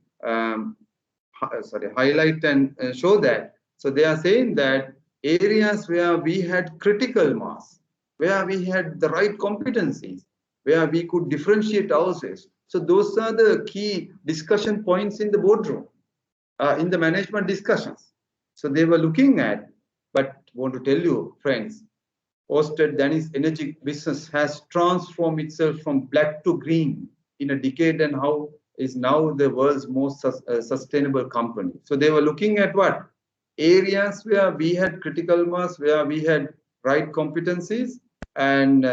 Speaker 2: highlight and show that. So they are saying that areas where we had critical mass, where we had the right competencies, where we could differentiate ourselves. So those are the key discussion points in the boardroom, in the management discussions. So they were looking at, but I want to tell you, friends, Ørsted Danish energy business has transformed itself from black to green in a decade, and how is now the world's most sustainable company. So they were looking at what? Areas where we had critical mass, where we had right competencies, and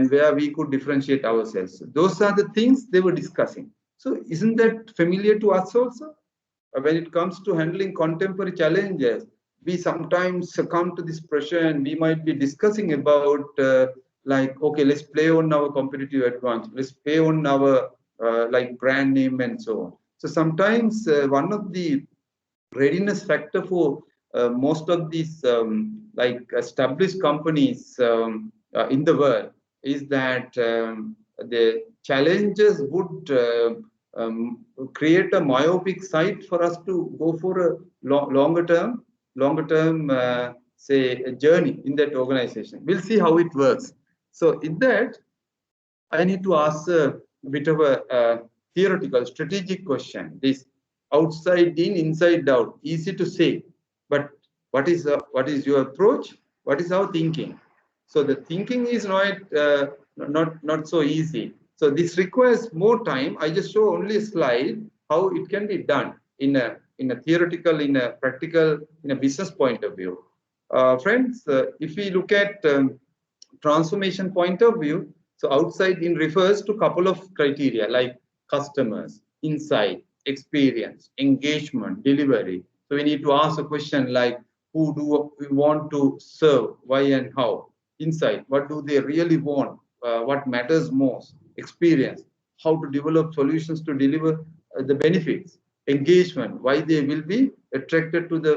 Speaker 2: where we could differentiate ourselves. Those are the things they were discussing. So isn't that familiar to us also? When it comes to handling contemporary challenges, we sometimes succumb to this pressure, and we might be discussing about like, okay, let's play on our competitive advantage, let's play on our like brand name and so on. So sometimes one of the readiness factor for most of these like established companies in the world is that the challenges would create a myopic sight for us to go for a longer term say a journey in that organization. We'll see how it works. So in that, I need to ask a bit of a theoretical strategic question. This outside in, inside out, easy to say, but what is your approach? What is our thinking? So the thinking is not so easy. So this requires more time. I just show only a slide how it can be done in a theoretical, in a practical, in a business point of view. Friends, if we look at transformation point of view, so outside in refers to a couple of criteria like customers, insight, experience, engagement, delivery. So we need to ask a question like, who do we want to serve, why and how? Insight, what do they really want? What matters most? Experience, how to develop solutions to deliver the benefits. Engagement, why they will be attracted to the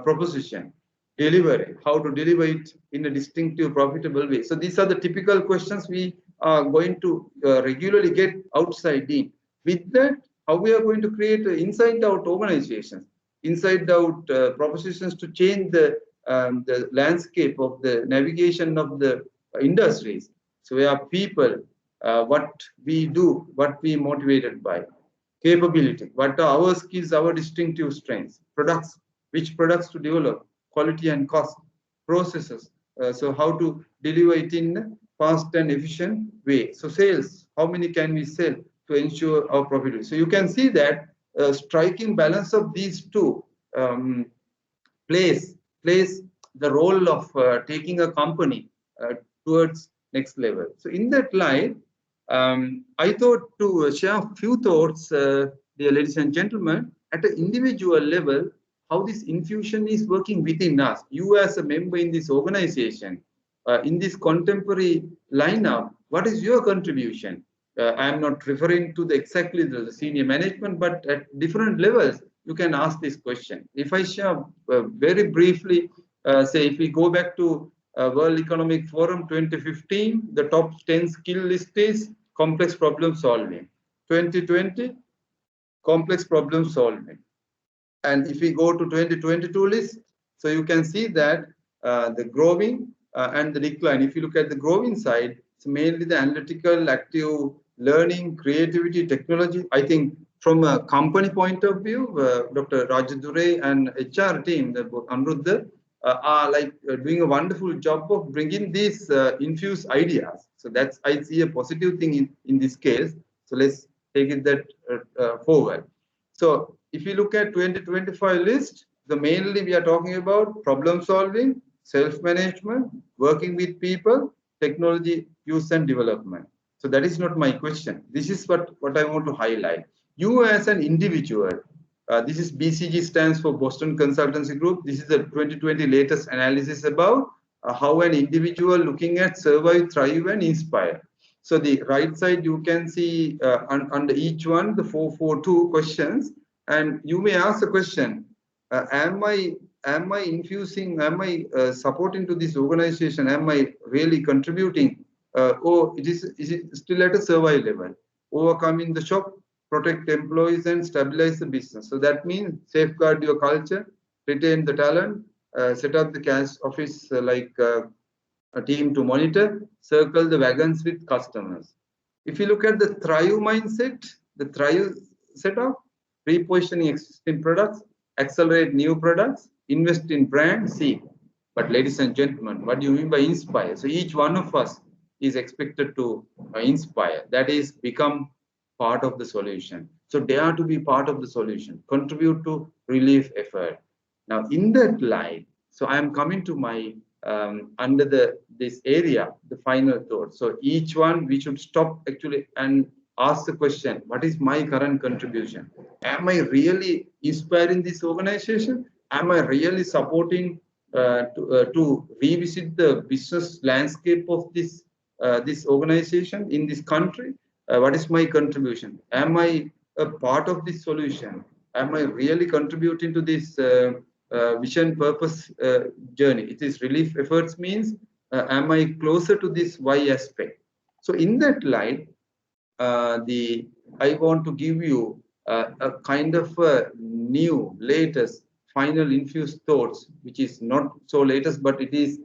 Speaker 2: proposition. Delivery, how to deliver it in a distinctive, profitable way. So these are the typical questions we are going to regularly get outside in. With that, how we are going to create inside-out organizations, inside-out propositions to change the landscape of the navigation of the industries. So we are people, what we do, what we motivated by. Capability, what are our skills, our distinctive strengths. Products, which products to develop, quality and cost. Processes, so how to deliver it in a fast and efficient way. So sales, how many can we sell to ensure our profitability? So you can see that striking balance of these two plays the role of taking a company towards next level. So in that light, I thought to share a few thoughts, dear ladies and gentlemen, at an individual level, how this infusion is working within us. You as a member in this organization, in this contemporary lineup, what is your contribution? I am not referring to exactly the senior management, but at different levels, you can ask this question. If I share very briefly, say if we go back to World Economic Forum 2015, the top 10 skill list is complex problem solving. 2020, complex problem solving. And if we go to 2022 list, so you can see that the growing and the decline. If you look at the growing side, it's mainly the analytical, active learning, creativity, technology. I think from a company point of view, Dr. Rajadure and HR team, the Anuruddha, are like doing a wonderful job of bringing these infused ideas. So that's, I see a positive thing in this case. So let's take it that forward. So if you look at 2025 list, the mainly we are talking about problem solving, self-management, working with people, technology use and development. So that is not my question. This is what I want to highlight. You as an individual, this is BCG stands for Boston Consultancy Group. This is the 2020 latest analysis about how an individual looking at survive, thrive, and inspire. So the right side, you can see under each one, the 442 questions, and you may ask the question, am I infusing, am I supporting to this organization, am I really contributing, or is it still at a survival level? Overcoming the shock, protect employees and stabilize the business. So that means safeguard your culture, retain the talent, set up the cash office like a team to monitor, circle the wagons with customers. If you look at the thrive mindset, the thrive setup, repositioning existing products, accelerate new products, invest in brand, seek. But ladies and gentlemen, what do you mean by inspire? So each one of us is expected to inspire. That is, become part of the solution. So dare to be part of the solution, contribute to relief effort. Now in that light, so I am coming to my under this area, the final thought. So each one we should stop actually and ask the question, what is my current contribution? Am I really inspiring this organization? Am I really supporting to revisit the business landscape of this this organization in this country? What is my contribution? Am I a part of this solution? Am I really contributing to this vision purpose journey? It is relief efforts means, am I closer to this why aspect? So in that light, I want to give you a kind of a new, latest, final infused thoughts, which is not so latest, but it is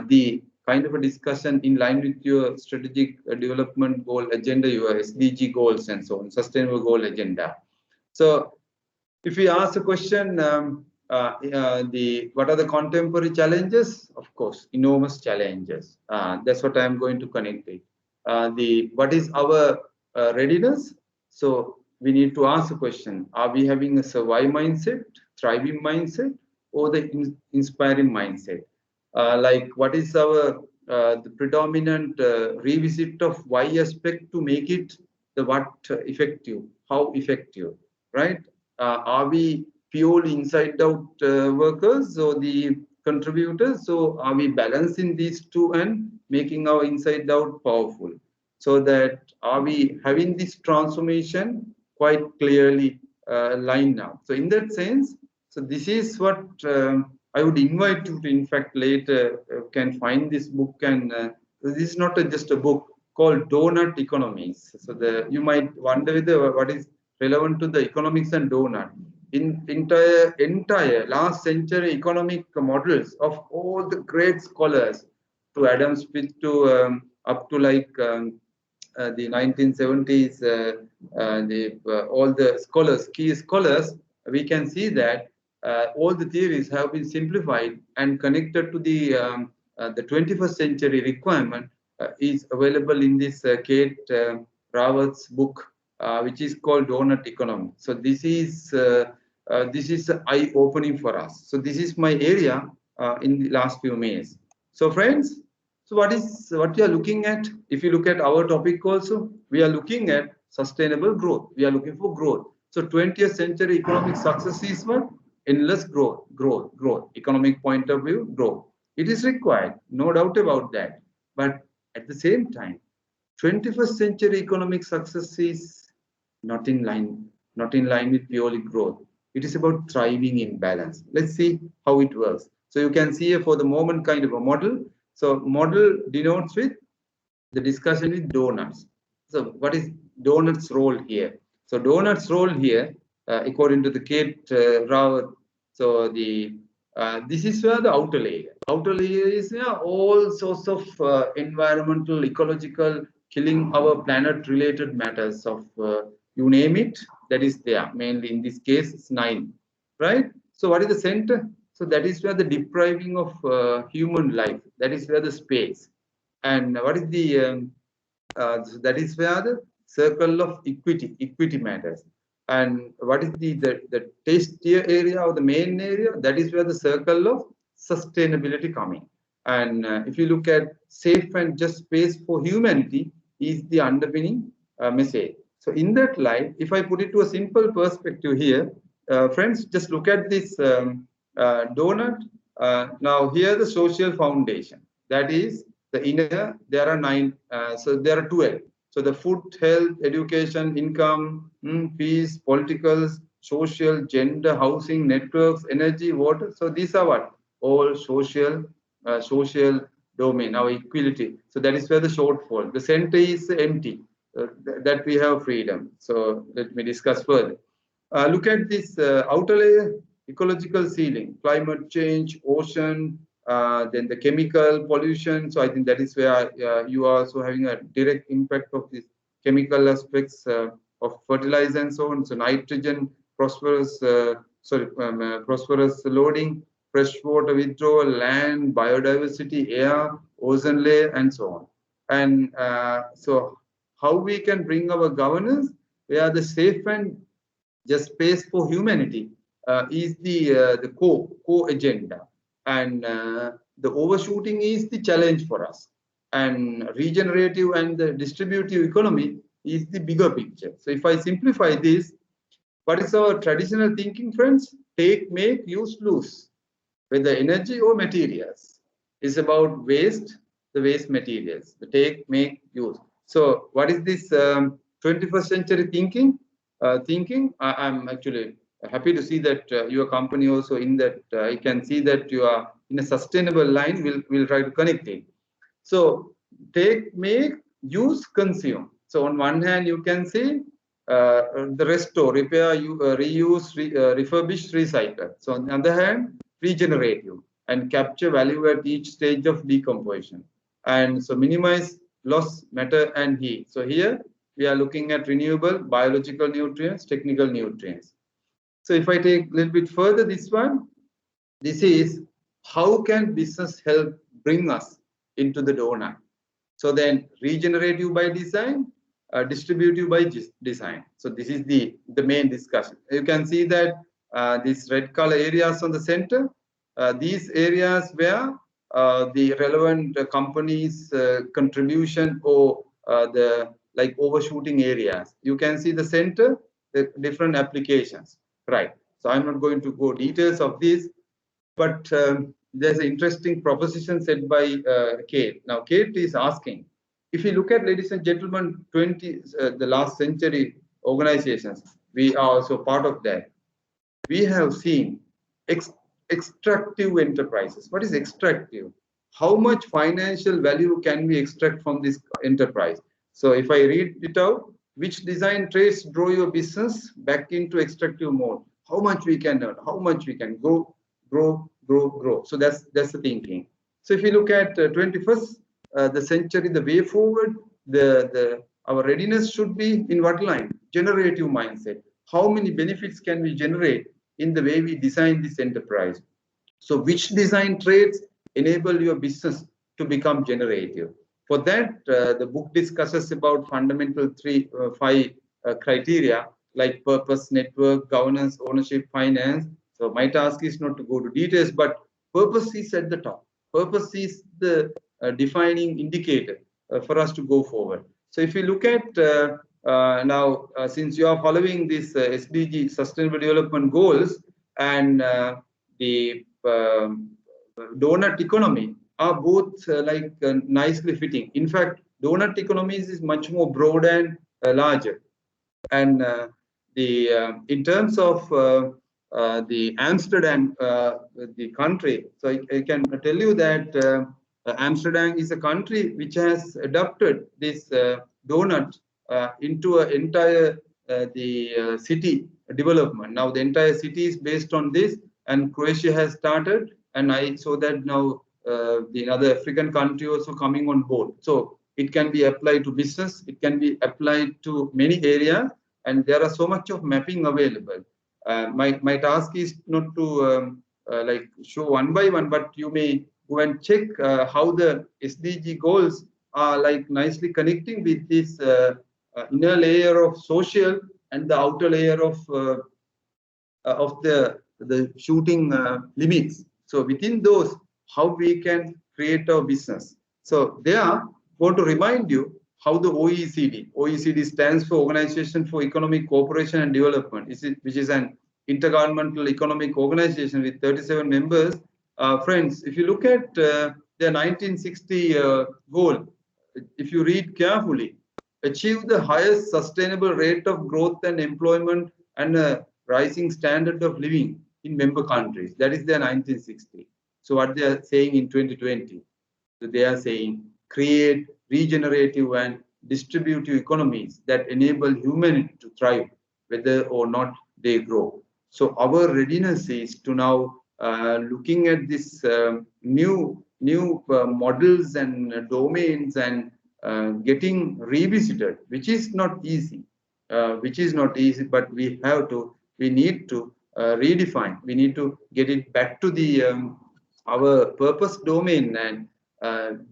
Speaker 2: the kind of a discussion in line with your strategic development goal agenda, your SDG goals and so on, sustainable goal agenda. So if we ask a question, what are the contemporary challenges? Of course, enormous challenges. That's what I'm going to connect it. What is our readiness? So we need to ask a question: are we having a survive mindset, thriving mindset, or the inspiring mindset? Like what is our the predominant revisit of why aspect to make it the what effective, how effective? right? Are we purely inside out workers or the contributors? So are we balancing these two and making our inside out powerful? So that are we having this transformation quite clearly lined out? So in that sense, so this is what I would invite you to, in fact, later can find this book. And this is not just a book called Donut Economies. So you might wonder whether what is relevant to the economics and donut. In entire last century economic models of all the great scholars, to Adam Smith to up to like the 1970s, all the scholars, key scholars, we can see that all the theories have been simplified and connected to the 21st century requirement is available in this Kate Raworth's book, which is called Donut Economy. So this is eye-opening for us. So this is my area in the last few minutes. So friends, so what you are looking at? If you look at our topic also, we are looking at sustainable growth. We are looking for growth. So 20th century economic success is what? Endless growth, growth, growth. Economic point of view, growth. It is required, no doubt about that. But at the same time, 21st century economic success is not in line with purely growth. It is about thriving in balance. Let's see how it works. So you can see here for the moment kind of a model. So model denotes with the discussion with donuts. So what is donuts role here? So donuts role here, according to the Kate Raworth, so this is where the outer layer. Outer layer is all sorts of environmental, ecological, killing our planet related matters of you name it, that is there. Mainly in this case, it's 9, right? So what is the center? So that is where the depriving of human life, that is where the space. And what is the that is where the circle of equity matters. And what is the tastier area or the main area? That is where the circle of sustainability coming. And if you look at safe and just space for humanity is the underpinning message. So in that light, if I put it to a simple perspective here, friends, just look at this donut. Now here the social foundation, that is the inner, there are 9, so there are 12. So the food, health, education, income, peace, politicals, social, gender, housing, networks, energy, water. So these are what? All social domain, our equality. So that is where the shortfall. The center is empty, that we have freedom. So let me discuss further. Look at this outer layer, ecological ceiling, climate change, ocean, then the chemical pollution. So I think that is where you are also having a direct impact of these chemical aspects of fertilizer and so on. So nitrogen, phosphorus loading, freshwater withdrawal, land, biodiversity, air, ozone layer, and so on. And so how we can bring our governance where the safe and just space for humanity is the core agenda. And the overshooting is the challenge for us. And regenerative and the distributive economy is the bigger picture. So if I simplify this, what is our traditional thinking, friends? Take, make, use, lose. Whether energy or materials is about waste, the waste materials, the take, make, use. So what is this 21st century thinking? I'm actually happy to see that your company also in that. I can see that you are in a sustainable line. We'll try to connect it. So take, make, use, consume. So on one hand, you can see the restore, repair, reuse, refurbish, recycle. So on the other hand, regenerative and capture value at each stage of decomposition. And so minimize loss, matter, and heat. So here we are looking at renewable, biological nutrients, technical nutrients. So if I take a little bit further this one, this is how can business help bring us into the donut? So then regenerative by design, distributive by design. So this is the main discussion. You can see that these red color areas on the center, these areas where the relevant companies contribution or the like overshooting areas. You can see the center, the different applications, right? So I'm not going to go details of this, but there's an interesting proposition said by Kate. Now, Kate is asking, if you look at, ladies and gentlemen, the last century organizations, we are also part of that. We have seen extractive enterprises. What is extractive? How much financial value can we extract from this enterprise? So if I read it out, which design traits draw your business back into extractive mode? How much we can earn? How much we can grow? So that's the thinking. So if you look at 21st the century, the way forward, our readiness should be in what line? Generative mindset. How many benefits can we generate in the way we design this enterprise? So which design traits enable your business to become generative? For that, the book discusses about fundamental five criteria like purpose, network, governance, ownership, finance. So my task is not to go to details, but purpose is at the top. Purpose is the defining indicator for us to go forward. So if you look at now, since you are following this SDG Sustainable Development Goals and the donut economy are both nicely fitting. In fact, donut economies is much more broad and larger. And in terms of the Amsterdam, the country, so I can tell you that Amsterdam is a country which has adopted this donut into an entire city development. Now the entire city is based on this, and Croatia has started, and I saw that now the other African country also coming on board. So it can be applied to business, it can be applied to many areas, and there are so much of mapping available. My task is not to like show one by one, but you may go and check how the SDG goals are like nicely connecting with this inner layer of social and the outer layer of the shooting limits. So within those, how we can create our business. So they are going to remind you how the OECD stands for Organization for Economic Cooperation and Development, which is an intergovernmental economic organization with 37 members. Friends, if you look at their 1960 goal, if you read carefully, achieve the highest sustainable rate of growth and employment and a rising standard of living in member countries. That is their 1960. So what they are saying in 2020, so they are saying create regenerative and distributive economies that enable humanity to thrive, whether or not they grow. So our readiness is to now looking at this new models and domains and getting revisited, which is not easy. But we need to redefine. We need to get it back to the our purpose domain and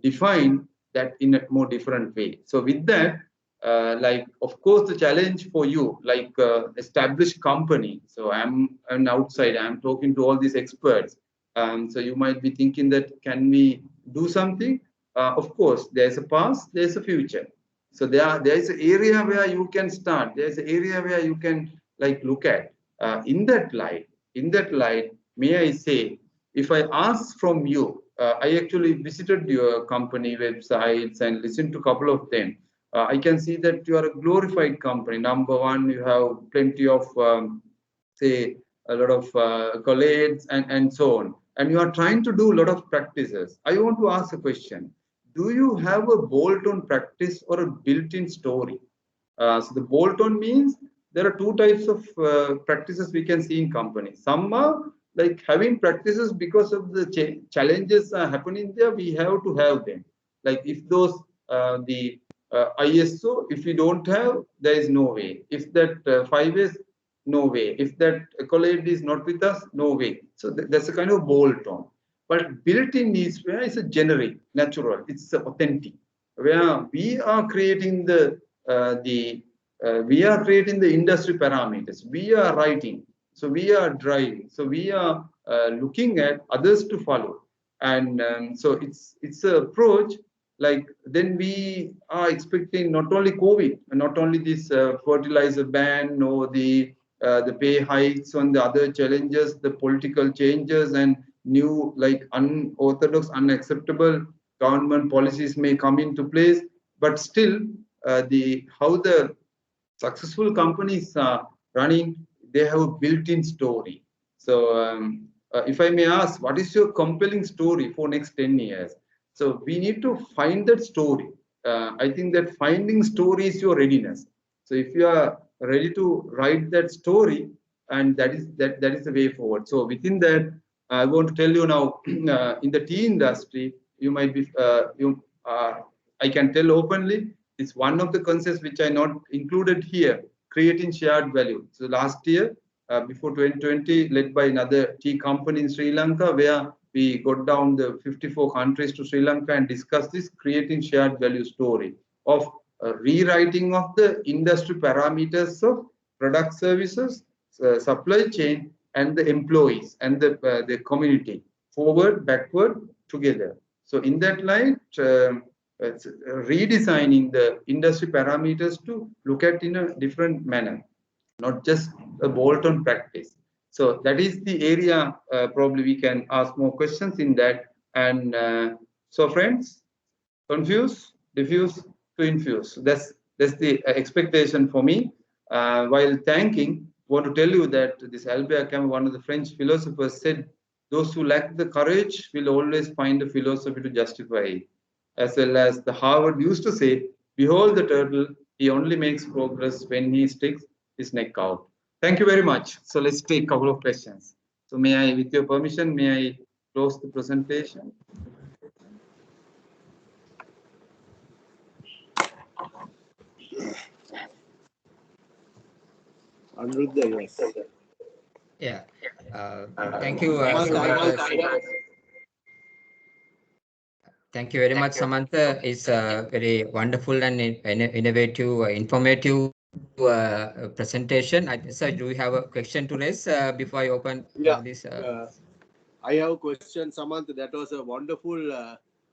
Speaker 2: define that in a more different way. So with that, like of course the challenge for you, like established company. So I'm an outsider. I'm talking to all these experts. So you might be thinking that can we do something? Of course, there's a past, there's a future. So there is an area where you can start. There's an area where you can like look at. In that light, may I say, if I ask from you, I actually visited your company websites and listened to a couple of them. I can see that you are a glorified company. Number one, you have plenty of, say, a lot of colleagues and so on. And you are trying to do a lot of practices. I want to ask a question. Do you have a bolt-on practice or a built-in story? So the bolt-on means there are two types of practices we can see in companies. Some are like having practices because of the challenges happening there, we have to have them. Like if those, the ISO, if we don't have, there is no way. If that 5S, no way. If that accolade is not with us, no way. So that's a kind of bolt-on. But built-in is where it's a generic, natural, it's authentic, where we are creating the industry parameters. We are writing, so we are driving, so we are looking at others to follow, and so it's an approach then we are expecting not only COVID, not only this fertilizer ban or the pay hikes on the other challenges, the political changes and new unorthodox, unacceptable government policies may come into place, but still how the successful companies are running, they have a built-in story. So if I may ask, what is your compelling story for next 10 years? So we need to find that story. I think that finding story is your readiness. So if you are ready to write that story, and that is the way forward. So within that, I want to tell you now, in the tea industry, you might be I can tell openly, it's one of the concepts which I not included here, creating shared value. So last year, before 2020, led by another tea company in Sri Lanka, where we got down the 54 countries to Sri Lanka and discussed this creating shared value story of rewriting of the industry parameters of product services, supply chain, and the employees and the community, forward, backward, together. So in that light, redesigning the industry parameters to look at in a different manner, not just a bolt-on practice. So that is the area probably we can ask more questions in that. And so friends, confuse, diffuse to infuse. That's the expectation for me. While thanking, I want to tell you that this Albert Camus, one of the French philosophers, said, "Those who lack the courage will always find a philosophy to justify it." As well as the Harvard used to say, "Behold the turtle, he only makes progress when he sticks his neck out." Thank you very much. So let's take a couple of questions. So may I, with your permission, may I close the presentation?
Speaker 3: Aniruddha, yes.
Speaker 1: Yeah. Thank you, Samantha. Thank you very much, Samantha. It's a very wonderful and innovative, informative presentation. Sir, do you have a question to raise before I open this?
Speaker 3: I have a question, Samantha. That was a wonderful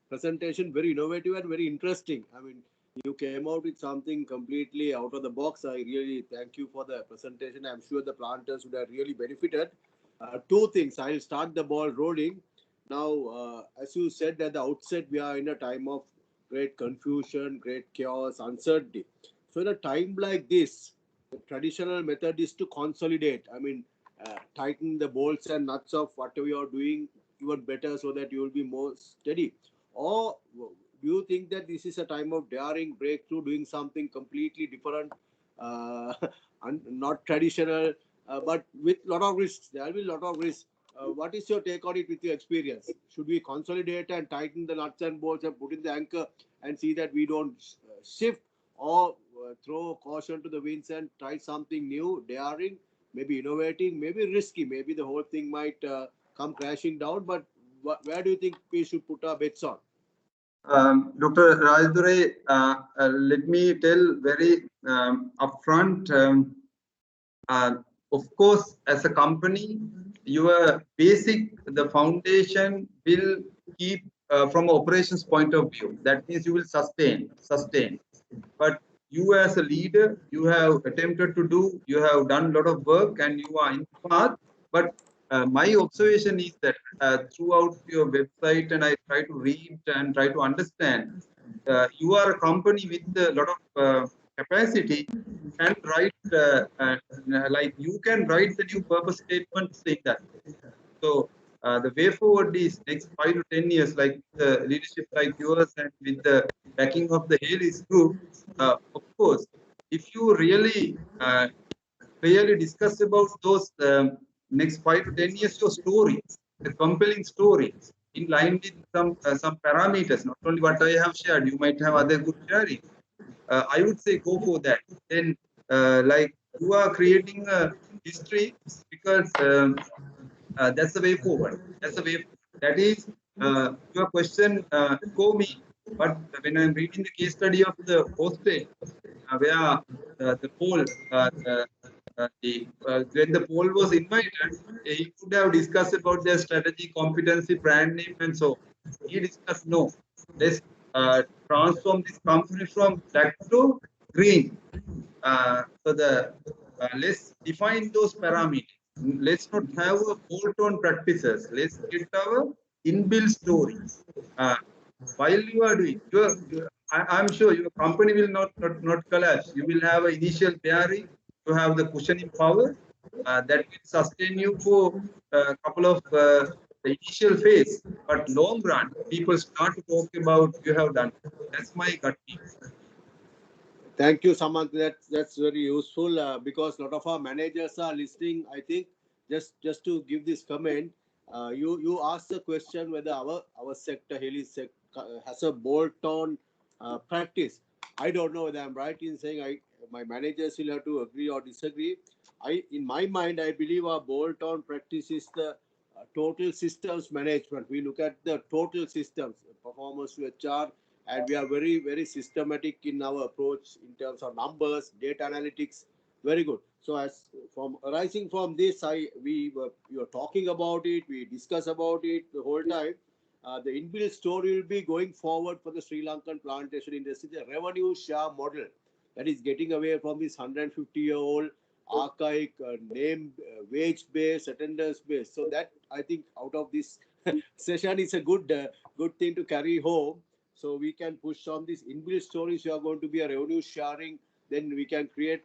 Speaker 3: presentation, very innovative and very interesting. I mean, you came out with something completely out of the box. I really thank you for the presentation. I'm sure the planters would have really benefited. Two things. I'll start the ball rolling. Now, as you said at the outset, we are in a time of great confusion, great chaos, uncertainty. So in a time like this, the traditional method is to consolidate. I mean, tighten the bolts and nuts of whatever you are doing even better so that you will be more steady. Or do you think that this is a time of daring breakthrough, doing something completely different, not traditional, but with a lot of risks? There will be a lot of risks. What is your take on it with your experience? Should we consolidate and tighten the nuts and bolts and put in the anchor and see that we don't shift, or throw caution to the winds and try something new, daring, maybe innovating, maybe risky, maybe the whole thing might come crashing down, but where do you think we should put our bets on?
Speaker 2: Dr. Rajdure, let me tell very upfront, of course, as a company, your the foundation will keep from operations point of view. That means you will sustain. But you as a leader, you have attempted to do, you have done a lot of work and you are in the path. But my observation is that throughout your website, and I try to read and try to understand, you are a company with a lot of capacity and write like you can write the new purpose statement saying that. So the way forward is next 5 to 10 years, like the leadership like yours and with the backing of the HAYLEYS group. Of course, if you really clearly discuss about those next 5 to 10 years, your stories, the compelling stories in line with some parameters, not only what I have shared, you might have other good sharing. I would say go for that. Then, like you are creating a history because that's the way forward. That's the way. That is your question for me. But when I'm reading the case study of the hostel, where the poll, when the poll was invited, he could have discussed about their strategy, competency, brand name, and so he discussed no. Let's transform this company from black to green. Let's define those parameters. Let's not have a bolt-on practices. Let's get our inbuilt story. While you are doing, I'm sure your company will not collapse. You will have an initial bearing. You have the cushioning power that will sustain you for a couple of the initial phase. But long run, people start to talk about you have done. That's my gut feeling.
Speaker 3: Thank you, Samantha. That's very useful because a lot of our managers are listening. I think just to give this comment, you asked the question whether our sector, HAYLEYS sector, has a bolt-on practice. I don't know whether I'm right in saying my managers will have to agree or disagree. In my mind, I believe our bolt-on practice is the total systems management. We look at the total systems, performance to HR, and we are very systematic in our approach in terms of numbers, data analytics. Very good. So as from arising from this, we were talking about it, we discuss about it the whole time. The inbuilt story will be going forward for the Sri Lankan plantation industry, the revenue share model that is getting away from this 150-year-old archaic name wage based, attendance based. So that I think out of this session is a good thing to carry home. So we can push on these inbuilt stories. You are going to be a revenue sharing. Then we can create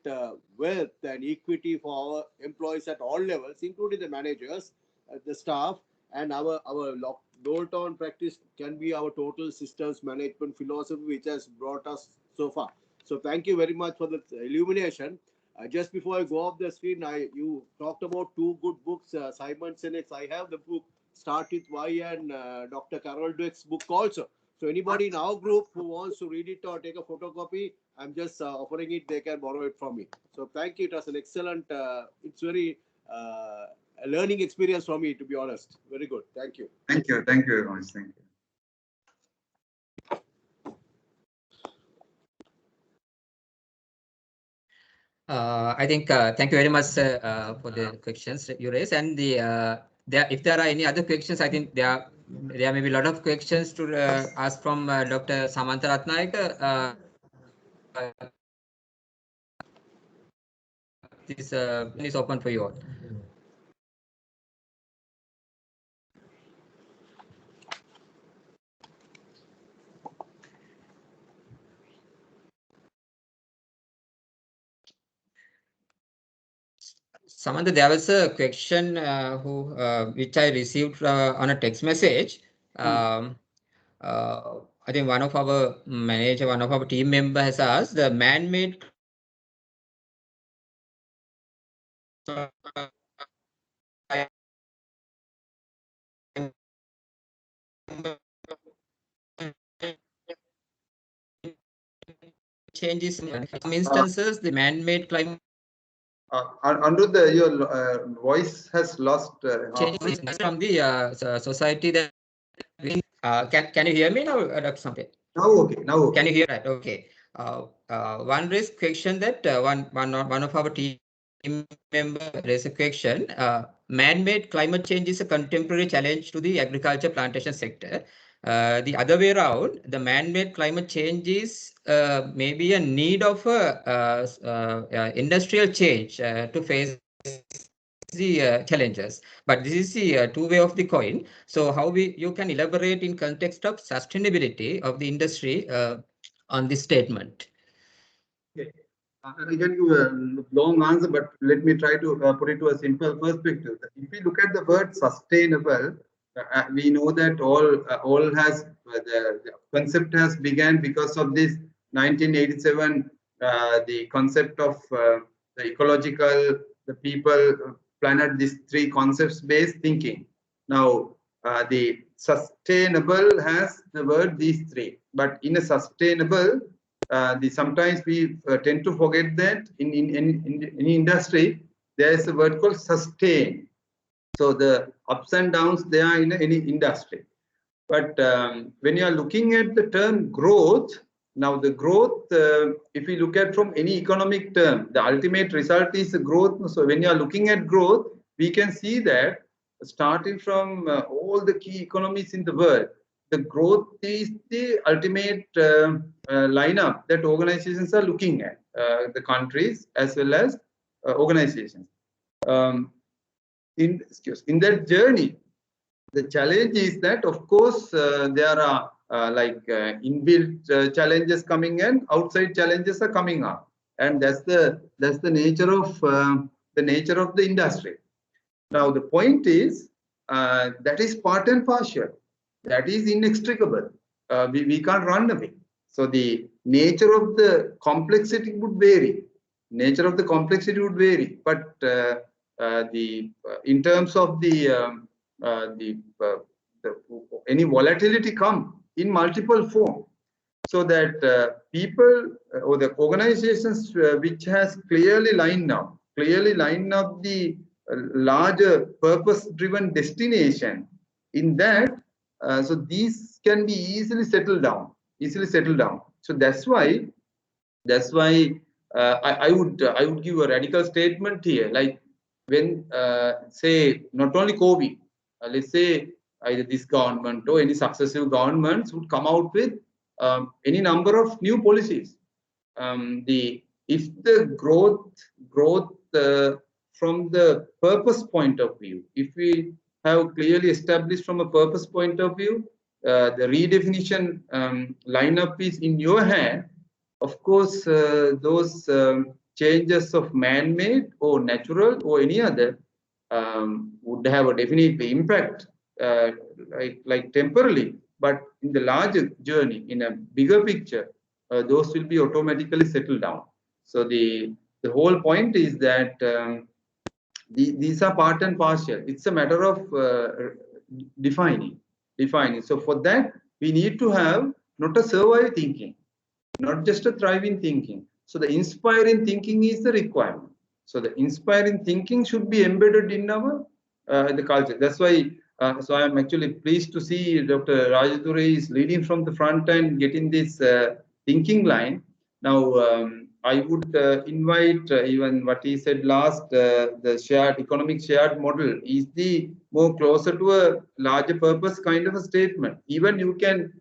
Speaker 3: wealth and equity for our employees at all levels, including the managers, the staff, and our bolt-on practice can be our total systems management philosophy, which has brought us so far. So thank you very much for the illumination. Just before I go off the screen, you talked about two good books, Simon Sinek's. I have the book Start With Why and Dr. Carol Dweck's book also. So anybody in our group who wants to read it or take a photocopy, I'm just offering it. They can borrow it from me. So thank you. It was an excellent, it's very a learning experience for me, to be honest. Very good. Thank you.
Speaker 2: Thank you. Thank you very much. Thank you.
Speaker 1: I think thank you very much for the questions you raised. And if there are any other questions, I think there may be a lot of questions to ask from Dr. Samantha Rathnayake. This is open for you all. Samantha, there was a question which I received on a text message. I think one of our manager, one of our team member has asked the man-made changes in some instances, the man-made climate
Speaker 2: Your voice has lost.
Speaker 1: changes from the society that we, can you hear me now, Dr. Sampe?
Speaker 2: Now okay. Now okay.
Speaker 1: Can you hear that? Okay. One raised question that one of our team member raised a question. Man-made climate change is a contemporary challenge to the agriculture plantation sector. The other way around, the man-made climate change is maybe a need of a industrial change to face the challenges, but this is the two-way of the coin. So how you can elaborate in context of sustainability of the industry on this statement?
Speaker 2: Okay. I can give a long answer, but let me try to put it to a simple perspective. If we look at the word sustainable, we know that all has the concept has began because of this 1987. The concept of the ecological, the people, planet. These three concepts based thinking. Now the sustainable has the word these three, but in a sustainable. Sometimes we tend to forget that in any industry there is a word called sustain. So the ups and downs they are in any industry. But when you are looking at the term growth, now the growth, if we look at from any economic term, the ultimate result is growth. So when you are looking at growth, we can see that starting from all the key economies in the world, the growth is the ultimate lineup that organizations are looking at, the countries as well as organizations. In that journey, the challenge is that, of course, there are inbuilt challenges coming and outside challenges are coming up, and that's the nature of the industry. Now the point is that is part and partial, that is inextricable. We can't run away. So the nature of the complexity would vary. But in terms of any volatility come in multiple form, so that people or the organizations which has clearly lined up the larger purpose-driven destination, in that, so these can be easily settled down. So that's why I would give a radical statement here, like when say not only COVID, let's say either this government or any successive governments would come out with any number of new policies. If the growth from the purpose point of view, if we have clearly established from a purpose point of view, the redefinition lineup is in your hand. Of course, those changes of man-made or natural or any other would have a definite impact, like temporarily, but in the larger journey, in a bigger picture, those will be automatically settled down. So the whole point is that these are part and partial. It's a matter of defining. So for that, we need to have not a survive thinking, not just a thriving thinking. So the inspiring thinking is the requirement. So the inspiring thinking should be embedded in our the culture. That's why. So I am actually pleased to see Dr. Rajadure is leading from the front and getting this thinking line. Now, I would invite even what he said last, the economic shared model is the more closer to a larger purpose kind of a statement. Even you can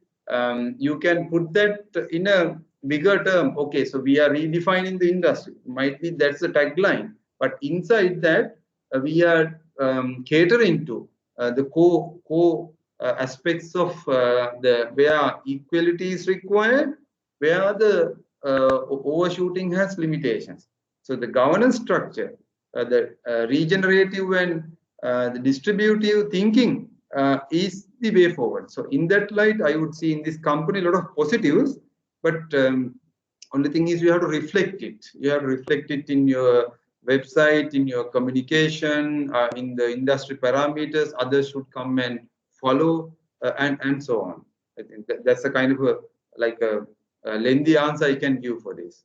Speaker 2: put that in a bigger term. Okay, so we are redefining the industry. Might be that's the tagline, but inside that we are catering to the core aspects of the where equality is required, where the overshooting has limitations. So the governance structure, the regenerative and the distributive thinking is the way forward. So in that light, I would see in this company a lot of positives, but only thing is you have to reflect it. You have to reflect it in your website, in your communication, in the industry parameters. Others should come and follow, and so on. I think that's a kind of a lengthy answer I can give for this.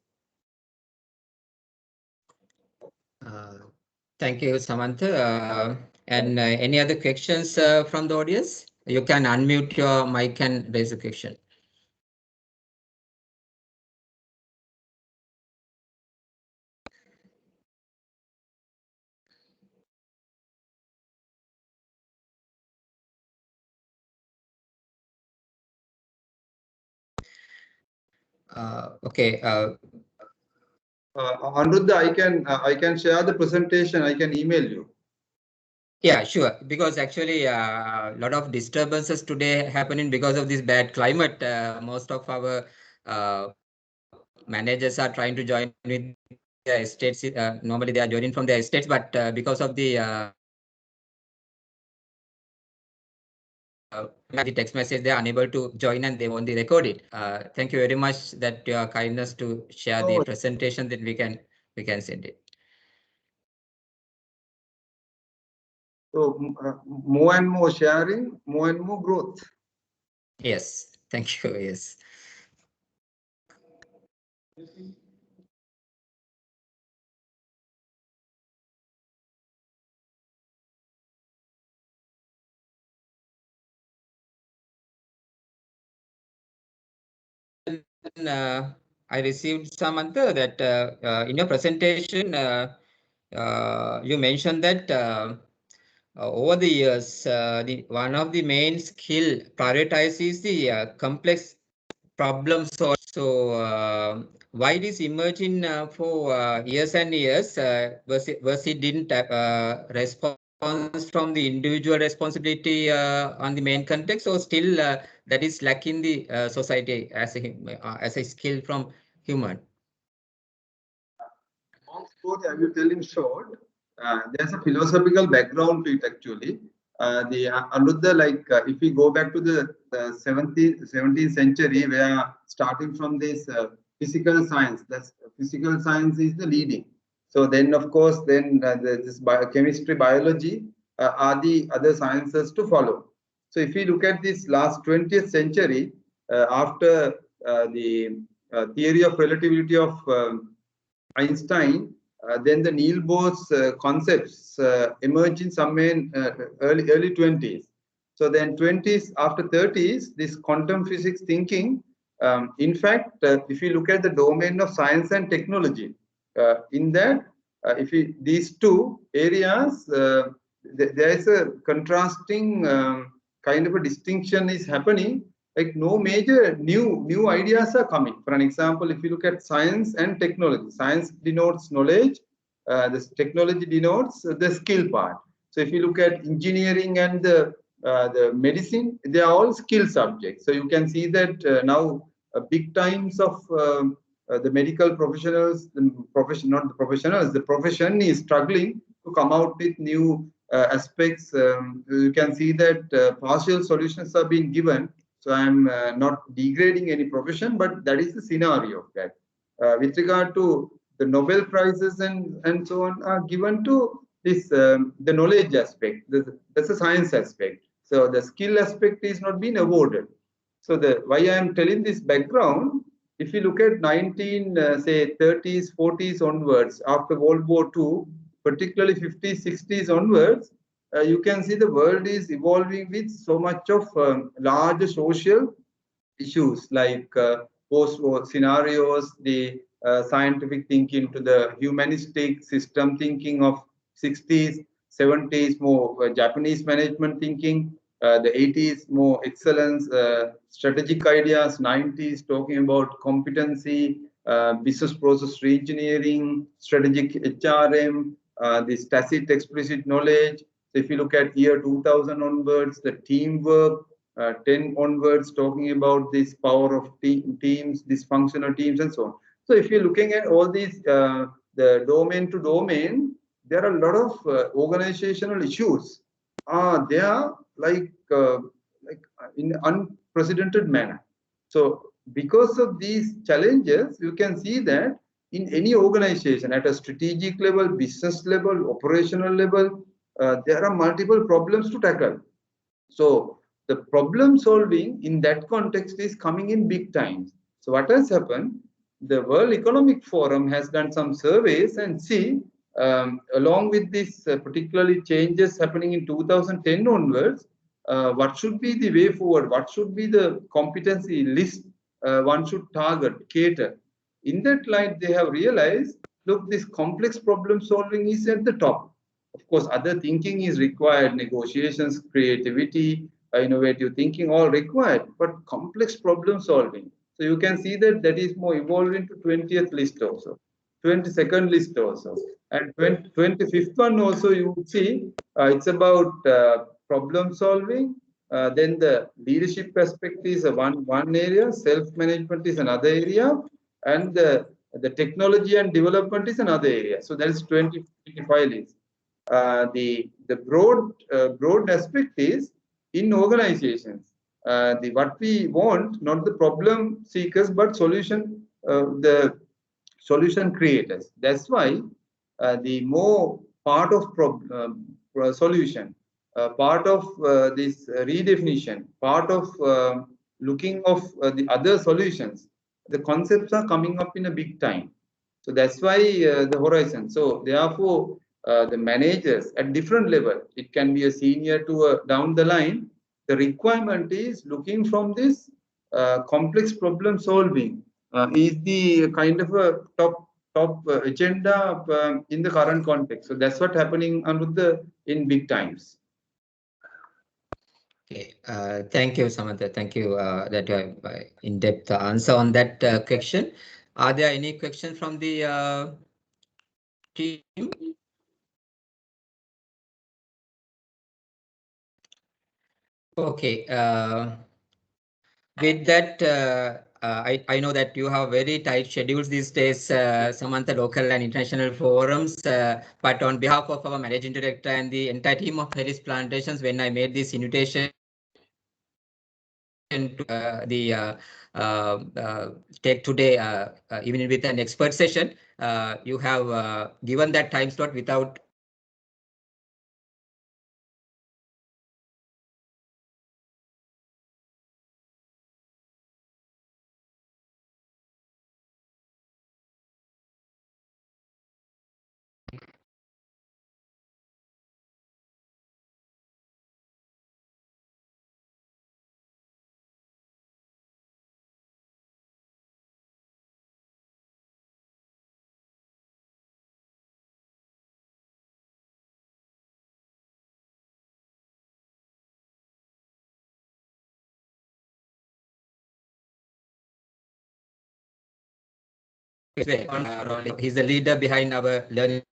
Speaker 1: Thank you, Samantha. And any other questions from the audience? You can unmute your mic and raise a question. Okay.
Speaker 2: Anuruddha, I can share the presentation. I can email you.
Speaker 1: Yeah, sure. Because actually, a lot of disturbances today happening because of this bad climate. Most of our managers are trying to join with their estates. Normally, they are joining from their estates, but because of the text message, they are unable to join and they only record it. Thank you very much that your kindness to share the presentation that we can send it.
Speaker 2: So more and more sharing, more and more growth.
Speaker 1: Yes, thank you. Yes. I received some answer that in your presentation you mentioned that Over the years, one of the main skill prioritized is the complex problem solving. So, why this emerging for years and years? Was it didn't response from the individual responsibility on the main context, or still that is lacking the society as a skill from human?
Speaker 2: Both, I will tell in short. There's a philosophical background to it actually. The Anuruddha, like if we go back to the 17th century, where starting from this physical science, that's physical science is the leading. So then, of course, then this chemistry, biology are the other sciences to follow. So if we look at this last 20th century, after the theory of relativity of Einstein, then the Niels Bohr's concepts emerged in somewhere in early 20s. So then 20s, after 30s, this quantum physics thinking, in fact, if you look at the domain of science and technology, in that, these two areas, there is a contrasting kind of a distinction is happening. Like no major new ideas are coming. For an example, if you look at science and technology, science denotes knowledge, this technology denotes the skill part. So if you look at engineering and the medicine, they are all skill subjects. So you can see that now big times of the medical professionals, not the professionals, the profession is struggling to come out with new aspects. You can see that partial solutions are being given. So I'm not degrading any profession, but that is the scenario of that. With regard to the Nobel Prizes and so on are given to this the knowledge aspect. That's a science aspect. So the skill aspect is not being awarded. So the why I am telling this background, if you look at say 30s, 40s onwards, after World War II, particularly 50s, 60s onwards, you can see the world is evolving with so much of large social issues like post-war scenarios, the scientific thinking to the humanistic system thinking of 60s, 70s, more Japanese management thinking, the 80s, more excellence, strategic ideas, 90s, talking about competency, business process reengineering, strategic HRM, this tacit explicit knowledge. So if you look at year 2000 onwards, the teamwork, 10 onwards, talking about this power of teams, dysfunctional teams, and so on. So if you're looking at all these, the domain to domain, there are a lot of organizational issues. They are like in unprecedented manner. So because of these challenges, you can see that in any organization at a strategic level, business level, operational level, there are multiple problems to tackle. So the problem solving in that context is coming in big times. So what has happened? The World Economic Forum has done some surveys and see, along with this particularly changes happening in 2010 onwards, what should be the way forward? What should be the competency list one should target, cater? In that light, they have realized, look, this complex problem solving is at the top. Of course, other thinking is required, negotiations, creativity, innovative thinking, all required, but complex problem solving. So you can see that that is more evolved into 20th list also, 22nd list also, and 25th one also you would see it's about problem solving. Then the leadership aspect is one area, self-management is another area, and the technology and development is another area. So that is 2025 list. The broad aspect is in organizations. What we want, not the problem seekers, but the solution creators. That's why the more part of solution, part of this redefinition, part of looking of the other solutions, the concepts are coming up in a big time. So that's why the horizon. So therefore, the managers at different level, it can be a senior to a down the line. The requirement is looking from this complex problem solving is the kind of a top agenda in the current context. So that's what happening under in big times.
Speaker 1: Okay, thank you, Samantha. Thank you that you have in-depth answer on that question. Are there any questions from the team? Okay. With that, I know that you have very tight schedules these days, Samantha, local and international forums. But on behalf of our managing director and the entire team of HAYLEYS Plantations, when I made this invitation to take today, even with an expert session, you have given that time slot without he's the leader behind our learning.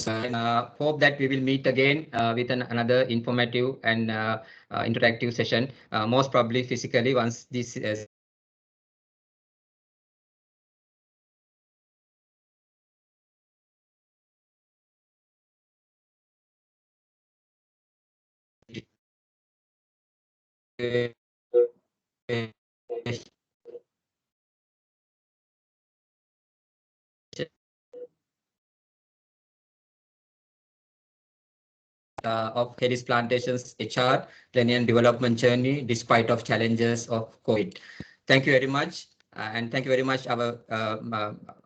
Speaker 1: And hope that we will meet again with another informative and interactive session, most probably physically once this of HAYLEYS Plantations HR learning and development journey despite of challenges of COVID. Thank you very much. And thank you very much, our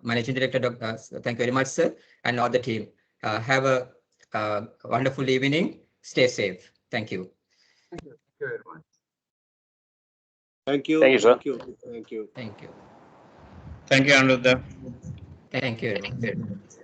Speaker 1: Managing Director, Dr. Thank you very much, sir, and all the team. Have a wonderful evening. Stay safe. Thank you.
Speaker 2: Thank you very much.
Speaker 3: Thank you.
Speaker 4: Thank you, sir.
Speaker 3: Thank you. Thank you.
Speaker 1: Thank you.
Speaker 4: Thank you, Anuruddha.
Speaker 1: Thank you very much.